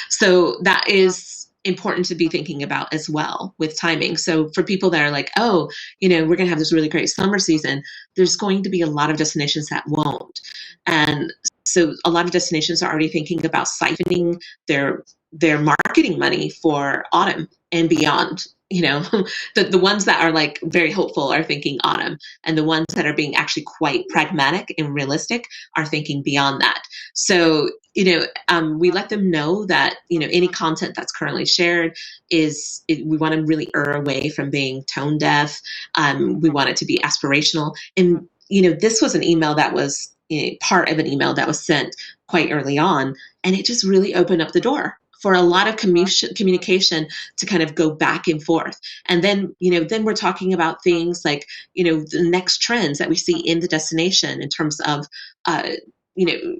So that is important to be thinking about as well with timing. So for people that are like, oh, we're going to have this really great summer season, there's going to be a lot of destinations that won't. And so a lot of destinations are already thinking about siphoning their marketing money for autumn and beyond. The ones that are like very hopeful are thinking autumn, and the ones that are being actually quite pragmatic and realistic are thinking beyond that. So, we let them know that, any content that's currently shared we want to really err away from being tone deaf. We want it to be aspirational. And, this was an email that was part of an email that was sent quite early on, and it just really opened up the door for a lot of communication to kind of go back and forth. And then, then we're talking about things like, the next trends that we see in the destination in terms of,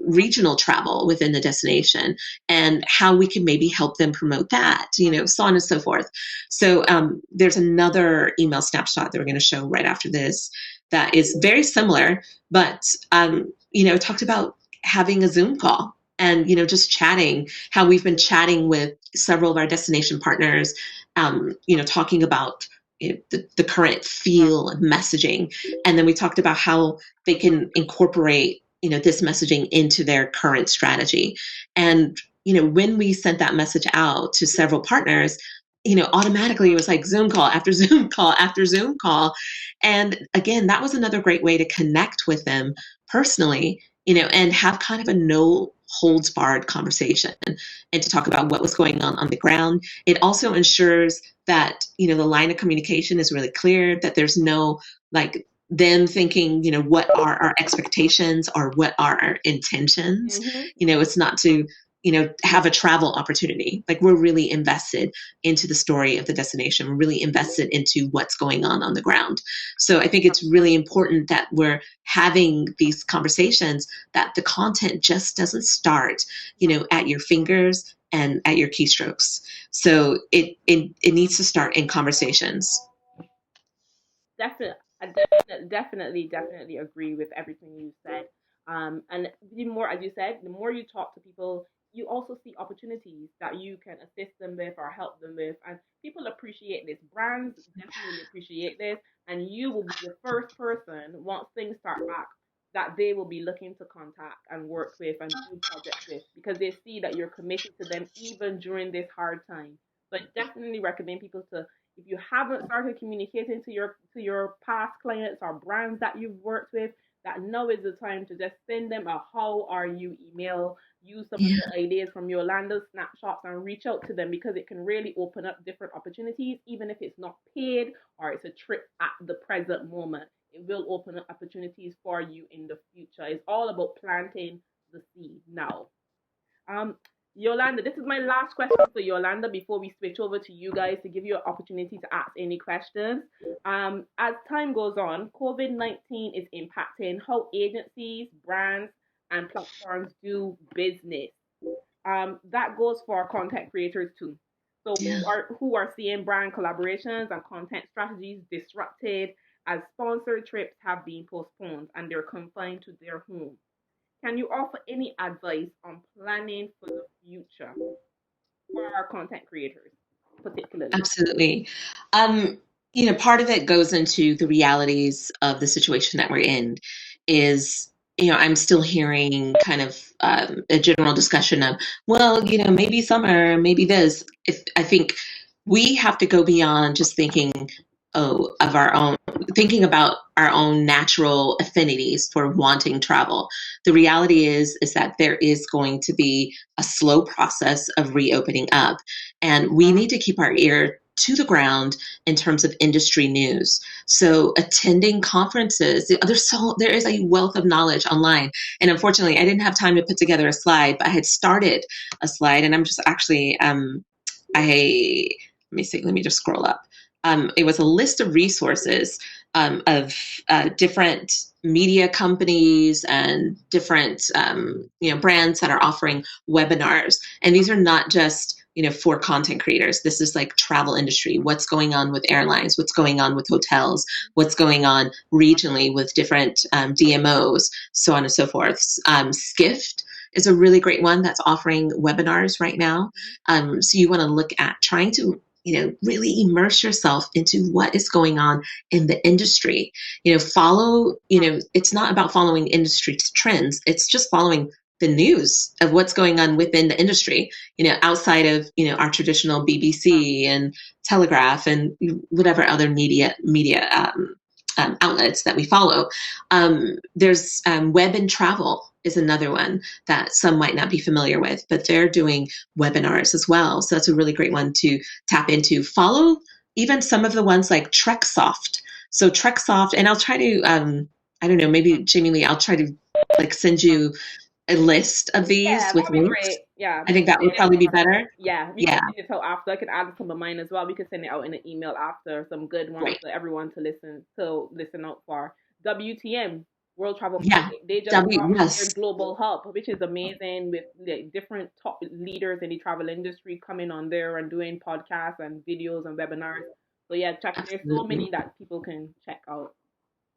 regional travel within the destination, and how we can maybe help them promote that, so on and so forth. So there's another email snapshot that we're going to show right after this that is very similar, but, talked about having a Zoom call. And, just chatting, how we've been chatting with several of our destination partners, talking about the current feel of messaging. And then we talked about how they can incorporate, this messaging into their current strategy. And, when we sent that message out to several partners, automatically it was like Zoom call after Zoom call after Zoom call. And again, that was another great way to connect with them personally, and have kind of a no holds barred conversation, and to talk about what was going on the ground. It also ensures that, the line of communication is really clear, that there's no like them thinking, what are our expectations or what are our intentions. Mhm. It's not to have a travel opportunity. Like, we're really invested into the story of the destination. We're really invested into what's going on the ground. So I think it's really important that we're having these conversations, that the content just doesn't start, at your fingers and at your keystrokes. So it needs to start in conversations. Definitely, definitely agree with everything you said. And the more, as you said, the more you talk to people, you also see opportunities that you can assist them with or help them with, and people appreciate this. Brands definitely appreciate this, and you will be the first person once things start back that they will be looking to contact and work with and do projects with, because they see that you're committed to them even during this hard time. So I definitely recommend people to, if you haven't started communicating to your past clients or brands that you've worked with, that now is the time to just send them a how are you email. Use some of Yeah. the ideas from Yolanda snapshots and reach out to them, because it can really open up different opportunities, even if it's not paid or it's a trip at the present moment. It will open up opportunities for you in the future. It's all about planting the seed now. Um, Yolanda, this is my last question for Yolanda before we switch over to you guys to give you an opportunity to ask any questions. As time goes on, COVID-19 is impacting how agencies, brands, and platforms do business. That goes for content creators too. So Yeah. who are seeing brand collaborations and content strategies disrupted as sponsored trips have been postponed and they're confined to their home. Can you offer any advice on planning for the future for our content creators, particularly? Absolutely. Um, Part of it goes into the realities of the situation that we're in. Is, I'm still hearing kind of a general discussion of, well, maybe summer, maybe this. If I think we have to go beyond just thinking, of our own, thinking about our own natural affinities for wanting travel. The reality is that there is going to be a slow process of reopening up, and we need to keep our ear to the ground in terms of industry news. So attending conferences, there is a wealth of knowledge online. And unfortunately, I didn't have time to put together a slide, but I had started a slide, and I'm just actually I let me just scroll up. It was a list of resources of different media companies and different brands that are offering webinars. And these are not just for content creators. This is like travel industry. What's going on with airlines? What's going on with hotels? What's going on regionally with different DMOs, so on and so forth. Skift is a really great one that's offering webinars right now. So you want to look at trying to really immerse yourself into what is going on in the industry. Follow, it's not about following industry trends. It's just following the news of what's going on within the industry, outside of, our traditional BBC and Telegraph and whatever other media outlets that we follow. There's Web and Travel is another one that some might not be familiar with, but they're doing webinars as well. So that's a really great one to tap into. Follow even some of the ones like TrekSoft. So TrekSoft, and I'll try to, I don't know, maybe Jamie Lee, I'll try to send you a list of these with links. Great. Yeah, I think that would probably be better. Yeah, we Yeah. can send it out after. I can add some of mine as well. We can send it out in an email after, some good ones Right. for everyone to listen out for. WTM, World Travel Yeah. Market. They just launched Yes. their global hub, which is amazing, with different top leaders in the travel industry coming on there and doing podcasts and videos and webinars. So yeah, there's so many that people can check out.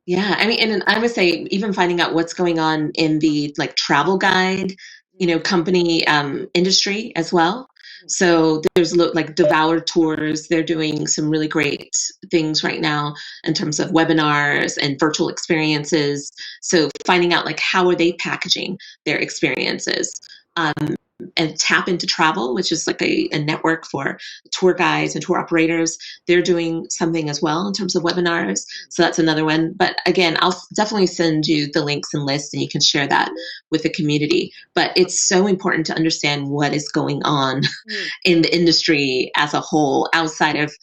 Yeah, I mean, and I would say even finding out what's going on in the travel guide, company industry as well. So there's like Devour Tours. They're doing some really great things right now in terms of webinars and virtual experiences. So finding out how are they packaging their experiences. And Tap into Travel, which is like a network for tour guides and tour operators. They're doing something as well in terms of webinars. So that's another one. But again, I'll definitely send you the links and lists, and you can share that with the community. But it's so important to understand what is going on in the industry as a whole, outside of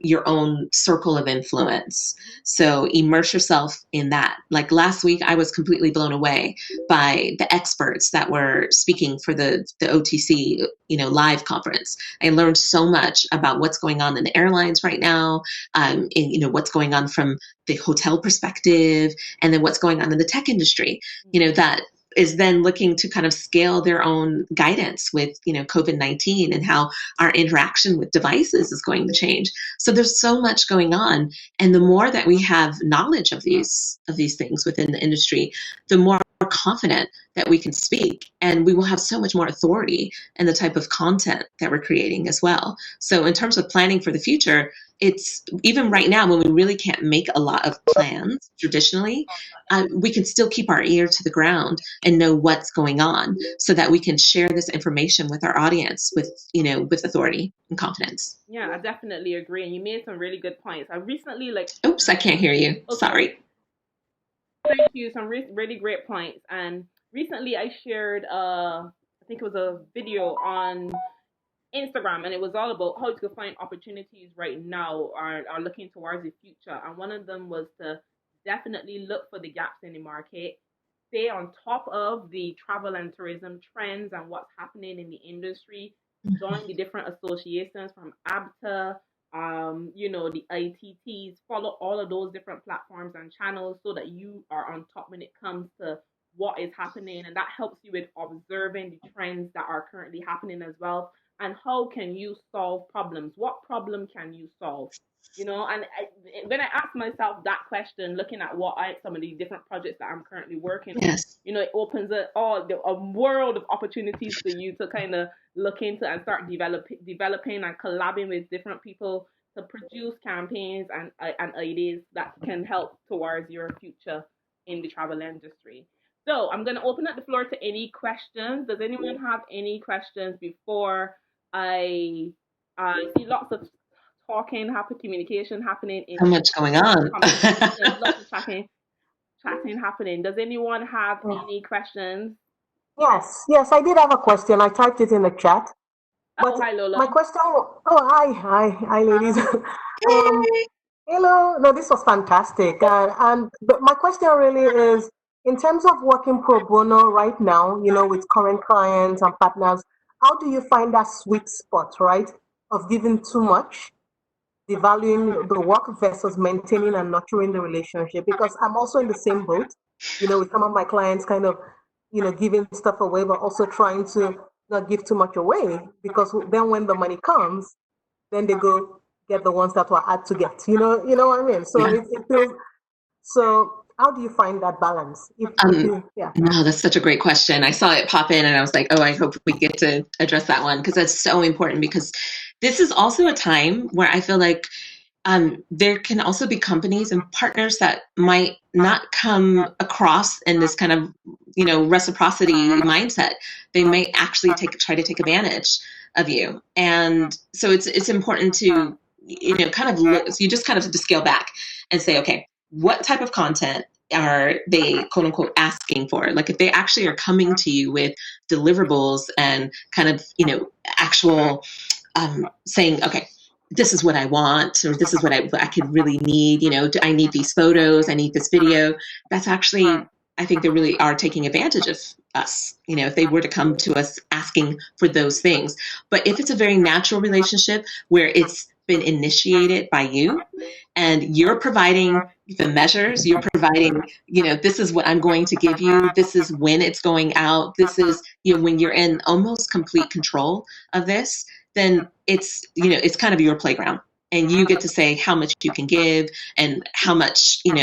your own circle of influence. So immerse yourself in that. Like last week, I was completely blown away by the experts that were speaking for the OTC, live conference. I learned so much about what's going on in the airlines right now, and what's going on from the hotel perspective, and then what's going on in the tech industry. That is then looking to kind of scale their own guidance with, COVID-19 and how our interaction with devices is going to change. So there's so much going on. And the more that we have knowledge of these things within the industry, the more confident that we can speak, and we will have so much more authority in the type of content that we're creating as well. So in terms of planning for the future, it's even right now when we really can't make a lot of plans traditionally, we can still keep our ear to the ground and know what's going on so that we can share this information with our audience with authority and confidence. Yeah, I definitely agree. And you made some really good points. I recently Oops, I can't hear you. Okay. Sorry. Thank you. Some really great points. And recently I shared, I think it was a video on Instagram, and it was all about how to find opportunities right now are looking towards the future. And one of them was to definitely look for the gaps in the market, stay on top of the travel and tourism trends and what's happening in the industry, join the different associations from ABTA, the ITTs, follow all of those different platforms and channels so that you are on top when it comes to what is happening. And that helps you with observing the trends that are currently happening as well. And how can you solve problems? What problem can you solve? And when I ask myself that question, looking at some of the different projects that I'm currently working on, it opens a world of opportunities for you to kind of look into and start developing and collabing with different people to produce campaigns and ideas that can help towards your future in the travel industry. So I'm going to open up the floor to any questions. Does anyone have any questions before I see lots of talking, communication happening? So much going on. Lots of chatting happening. Does anyone have any questions? Yes, I did have a question. I typed it in the chat. But hi, Lola. My question. Hi, ladies. Hello. No, this was fantastic. But my question really is, in terms of working pro bono right now, with current clients and partners, how do you find that sweet spot, right, of giving too much, devaluing the work versus maintaining and nurturing the relationship? Because I'm also in the same boat, with some of my clients kind of, giving stuff away, but also trying to not give too much away, because then when the money comes, then they go get the ones that were hard to get. You know what I mean? So it feels so. How do you find that balance? No, that's such a great question. I saw it pop in and I was like, oh, I hope we get to address that one, because that's so important, because this is also a time where I feel like there can also be companies and partners that might not come across in this kind of, reciprocity mindset. They may actually try to take advantage of you. And so it's important to, kind of look, so you just kind of have to scale back and say, okay, what type of content are they, quote unquote, asking for? Like if they actually are coming to you with deliverables and kind of, actual saying, okay, this is what I want, or this is what I could really need, I need these photos, I need this video. That's actually, I think they really are taking advantage of us, if they were to come to us asking for those things. But if it's a very natural relationship where it's been initiated by you and you're providing the measures, you're providing, this is what I'm going to give you, this is when it's going out, this is, when you're in almost complete control of this, then it's, it's kind of your playground, and you get to say how much you can give and how much, you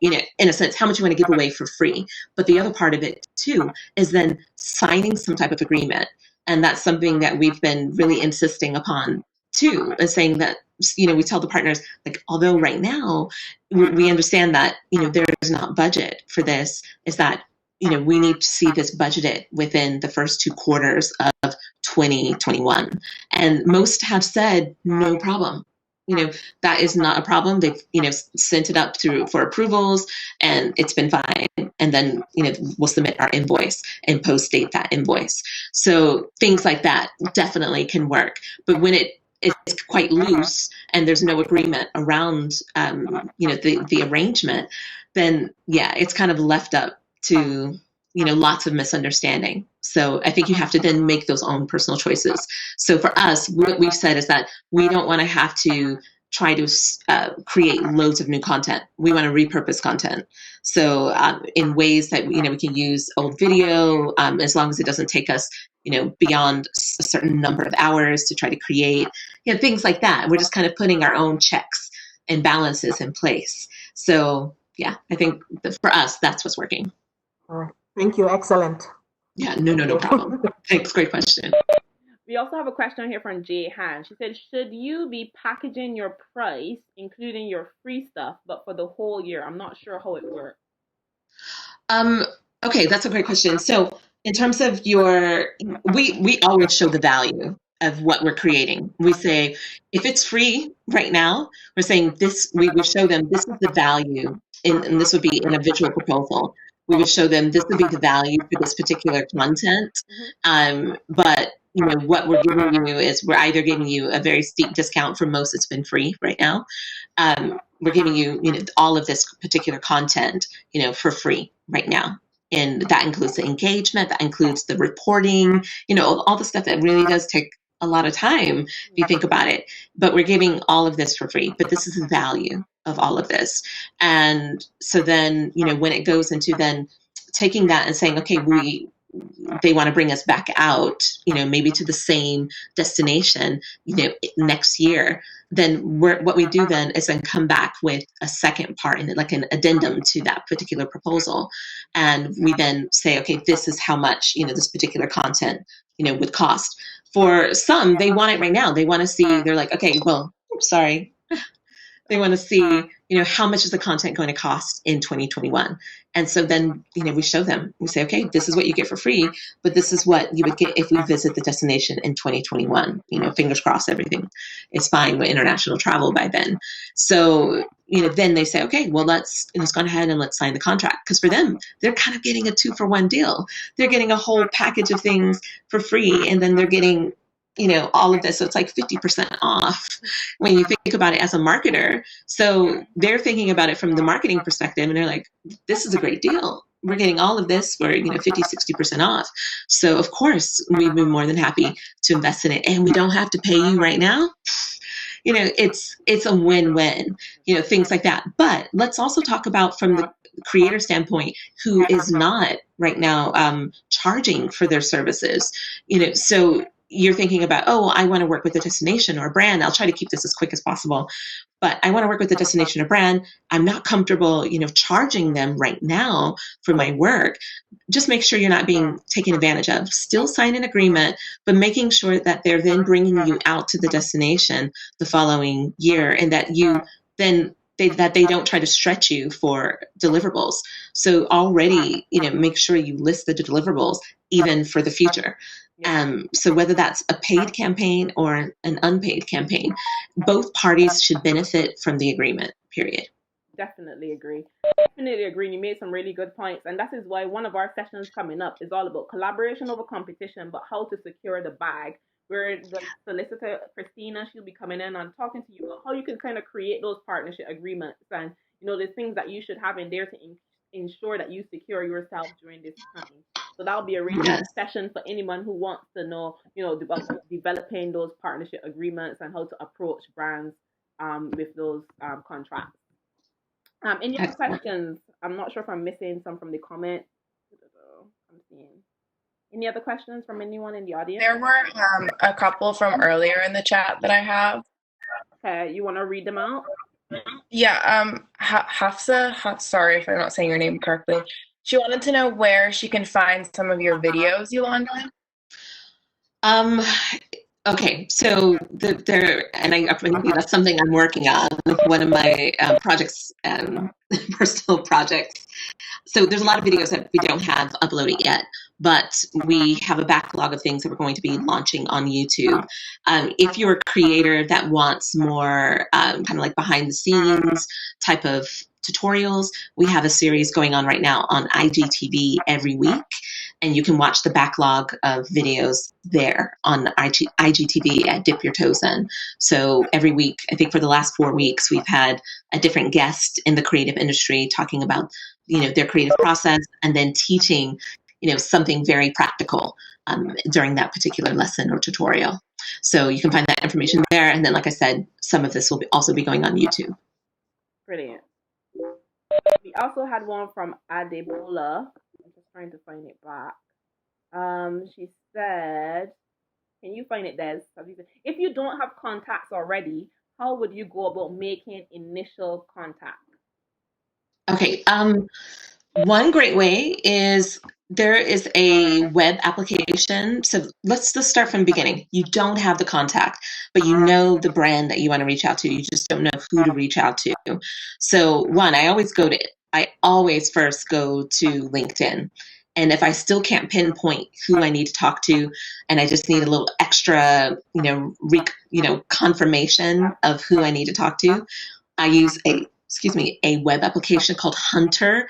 in a sense, how much you want to give away for free. But the other part of it too is then signing some type of agreement. And that's something that we've been really insisting upon too, is saying that, we tell the partners, like, although right now we understand that, there's not budget for this, is that, we need to see this budgeted within the first 2 quarters of 2021. And most have said, no problem. That is not a problem. They've, sent it up for approvals and it's been fine. And then, we'll submit our invoice and post date that invoice. So things like that definitely can work. But when it it's quite loose and there's no agreement around, the arrangement, then yeah, it's kind of left up to, lots of misunderstanding. So I think you have to then make those own personal choices. So for us, what we've said is that we don't want to have to try to create loads of new content. We want to repurpose content. So in ways that, we can use old video, as long as it doesn't take us, beyond a certain number of hours to try to create, things like that. We're just kind of putting our own checks and balances in place. So yeah, I think for us, that's what's working. All right. Thank you. Excellent. Yeah, no problem. Thanks. Great question. We also have a question here from Jay Han. She said, should you be packaging your price, including your free stuff, but for the whole year? I'm not sure how it works. Okay, that's a great question. So in terms of we always show the value of what we're creating. We say, if it's free right now, we're saying this, we would show them this is the value, and this would be in a visual proposal. We would show them this would be the value for this particular content. But what we're giving you is we're either giving you a very steep discount for most that's been free right now. We're giving you, all of this particular content, for free right now. And that includes the engagement, that includes the reporting, all the stuff that really does take a lot of time if you think about it. But we're giving all of this for free. But this is the value of all of this. And so then, when it goes into then taking that and saying, okay, they want to bring us back out, maybe to the same destination, next year, then what we do then is then come back with a second part and like an addendum to that particular proposal. And we then say, okay, this is how much, this particular content, would cost. For some, they want it right now. They want to see, they're like, okay, well, sorry. They want to see, how much is the content going to cost in 2021? And so then, we show them, we say, okay, this is what you get for free, but this is what you would get if we visit the destination in 2021. Fingers crossed, everything is fine with international travel by then. So, then they say, okay, well, let's go ahead and let's sign the contract. Because for them, they're kind of getting a 2-for-1 deal. They're getting a whole package of things for free, and then they're getting all of this. So it's like 50% off when you think about it as a marketer. So they're thinking about it from the marketing perspective, and they're like, this is a great deal. We're getting all of this for, 50, 60% off. So of course we'd be more than happy to invest in it, and we don't have to pay you right now. It's a win-win, things like that. But let's also talk about from the creator standpoint, who is not right now charging for their services, so you're thinking about, oh, I want to work with a destination or a brand. I'll try to keep this as quick as possible. But I want to work with a destination or brand. I'm not comfortable, charging them right now for my work. Just make sure you're not being taken advantage of. Still sign an agreement, but making sure that they're then bringing you out to the destination the following year, and that you then that they don't try to stretch you for deliverables. So already, make sure you list the deliverables even for the future. So whether that's a paid campaign or an unpaid campaign, both parties should benefit from the agreement, period. Definitely agree. You made some really good points. And that is why one of our sessions coming up is all about collaboration over competition, but how to secure the bag. Where the solicitor, Christina, she'll be coming in and talking to you about how you can kind of create those partnership agreements and, the things that you should have in there to ensure that you secure yourself during this time. So that'll be a really good session for anyone who wants to know, developing those partnership agreements and how to approach brands with those contracts. Any other questions? I'm not sure if I'm missing some from the comments. I'm seeing. Any other questions from anyone in the audience? There were a couple from earlier in the chat that I have. Okay, you want to read them out? Yeah, Hafsa, sorry if I'm not saying your name correctly. She wanted to know where she can find some of your videos, Yolanda. Okay, so I think that's something I'm working on with one of my projects, personal projects. So there's a lot of videos that we don't have uploaded yet, but we have a backlog of things that we're going to be launching on YouTube. If you're a creator that wants more kind of like behind the scenes type of tutorials. We have a series going on right now on IGTV every week, and you can watch the backlog of videos there on IGTV at Dip Your Toes In. So every week, I think for the last 4 weeks, we've had a different guest in the creative industry talking about, their creative process, and then teaching, something very practical during that particular lesson or tutorial. So you can find that information there. And then, like I said, some of this will also be going on YouTube. Brilliant. We also had one from Adebola. I'm just trying to find it back. She said, can you find it, Des? If you don't have contacts already, how would you go about making initial contact? Okay. One great way is there is a web application. So let's just start from the beginning. You don't have the contact, but you know the brand that you want to reach out to. You just don't know who to reach out to. So I always first go to LinkedIn. And if I still can't pinpoint who I need to talk to, and I just need a little extra, confirmation of who I need to talk to, I use a web application called hunter.io.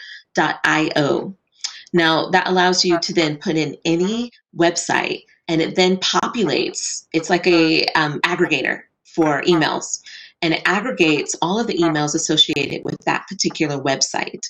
Now that allows you to then put in any website, and it then populates. It's like a aggregator for emails, and it aggregates all of the emails associated with that particular website.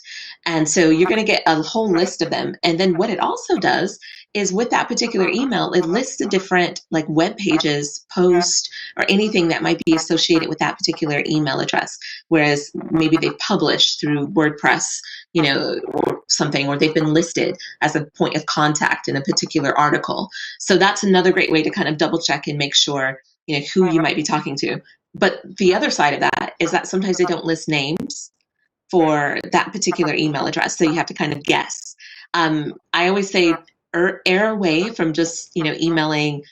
And so you're going to get a whole list of them. And then what it also does is, with that particular email, it lists the different like web pages, posts, or anything that might be associated with that particular email address. Whereas maybe they've published through WordPress, or something, or they've been listed as a point of contact in a particular article. So that's another great way to kind of double check and make sure, who you might be talking to. But the other side of that is that sometimes they don't list names for that particular email address. So you have to kind of guess. I always say err away from just, emailing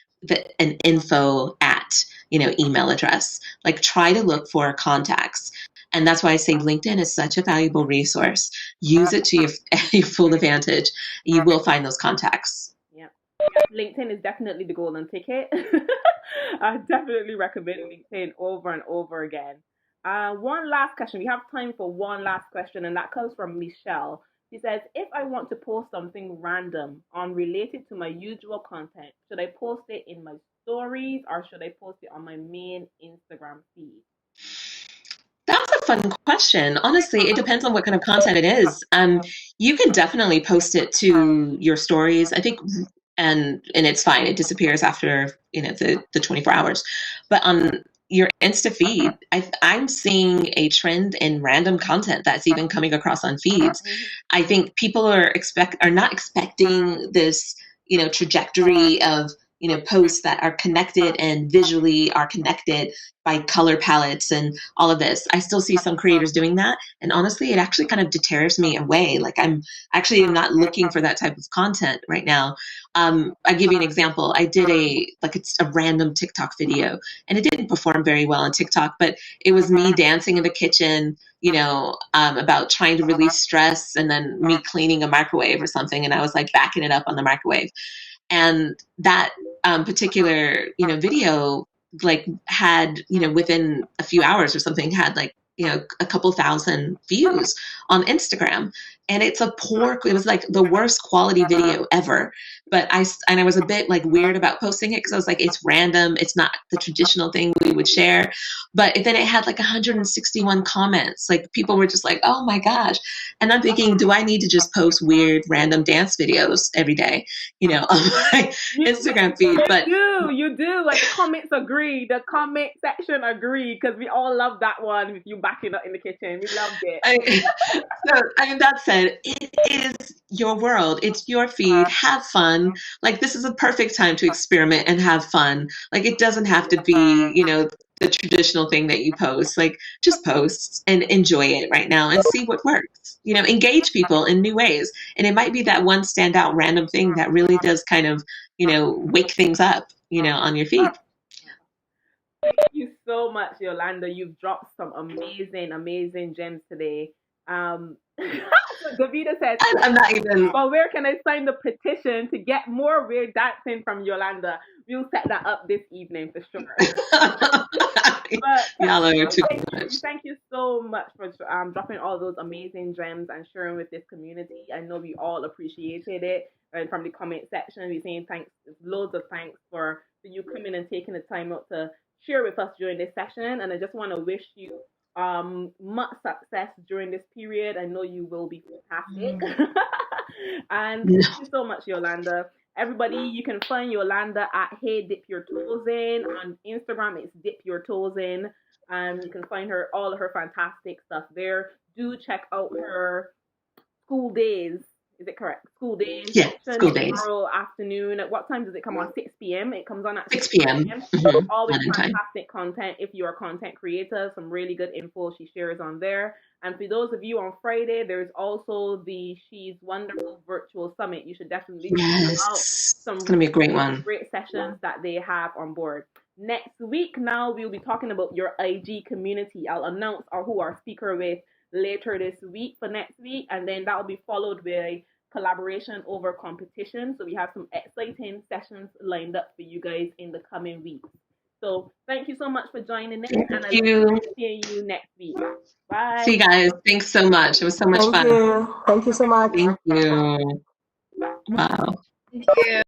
an info at, email address. Like, try to look for contacts. And that's why I say LinkedIn is such a valuable resource. Use it to your full advantage. You will find those contacts. Yeah. LinkedIn is definitely the golden ticket. I definitely recommend LinkedIn over and over again. One last question. We have time for one last question, and that comes from Michelle. She says, if I want to post something random unrelated to my usual content, should I post it in my stories, or should I post it on my main Instagram feed? That's a fun question. Honestly, it depends on what kind of content it is. You can definitely post it to your stories, I think, and it's fine. It disappears after the 24 hours. But on your Insta feed, I'm seeing a trend in random content that's even coming across on feeds. I think people are not expecting this trajectory of posts that are connected and visually are connected by color palettes and all of this. I still see some creators doing that. And honestly, it actually kind of deters me away. Like, I'm not looking for that type of content right now. I give you an example. I did it's a random TikTok video, and it didn't perform very well on TikTok, but it was me dancing in the kitchen, about trying to release stress, and then me cleaning a microwave or something. And I was like backing it up on the microwave. And that particular, video, like, had, within a few hours or something, had like, a couple thousand views on Instagram. And it was like the worst quality video ever. But I was a bit like weird about posting it, because I was like, it's random. It's not the traditional thing we would share. But then it had like 161 comments. Like, people were just like, oh my gosh. And I'm thinking, do I need to just post weird random dance videos every day, on my Instagram feed? But you do. Like, the comments agree. The comment section agree, because we all love that one with you backing up in the kitchen. We loved it. That said, it is your world. It's your feed. Have fun. Like, this is a perfect time to experiment and have fun. Like, it doesn't have to be, the traditional thing that you post. Like, just post and enjoy it right now and see what works. Engage people in new ways. And it might be that one standout random thing that really does kind of, wake things up, on your feed. Thank you so much, Yolanda. You've dropped some amazing, amazing gems today. So Davida says, I'm not even. but where can I sign the petition to get more weird dancing from Yolanda? We'll set that up this evening for sure. But Y'all are too much. thank you so much for dropping all those amazing gems and sharing with this community. I know we all appreciated it. And from the comment section, we're saying thanks, loads of thanks for you coming and taking the time out to share with us during this session. And I just want to wish you much success during this period. I know you will be fantastic. And thank you so much, Yolanda. Everybody, you can find Yolanda at Hey Dip Your Toes In. On Instagram, it's Dip Your Toes In. You can find her, all of her fantastic stuff there. Do check out her school days. Is it correct? School days. Yeah, school days. Tomorrow afternoon. At what time does it come on? 6 p.m. It comes on at 6 p.m. Mm-hmm. Always fantastic content. If you're a content creator, some really good info she shares on there. And for those of you on Friday, there's also the She's Wonderful Virtual Summit. You should definitely check out some. It's going to be a great one. Great sessions that they have on board. Next week, now we'll be talking about your IG community. I'll announce who our speaker with later this week for next week, and then that will be followed by collaboration over competition. So we have some exciting sessions lined up for you guys in the coming weeks. So thank you so much for joining in, and I look forward to seeing you next week. Bye. See you guys. Thanks so much. It was so much fun. Thank you so much. Thank you. Wow. Thank you.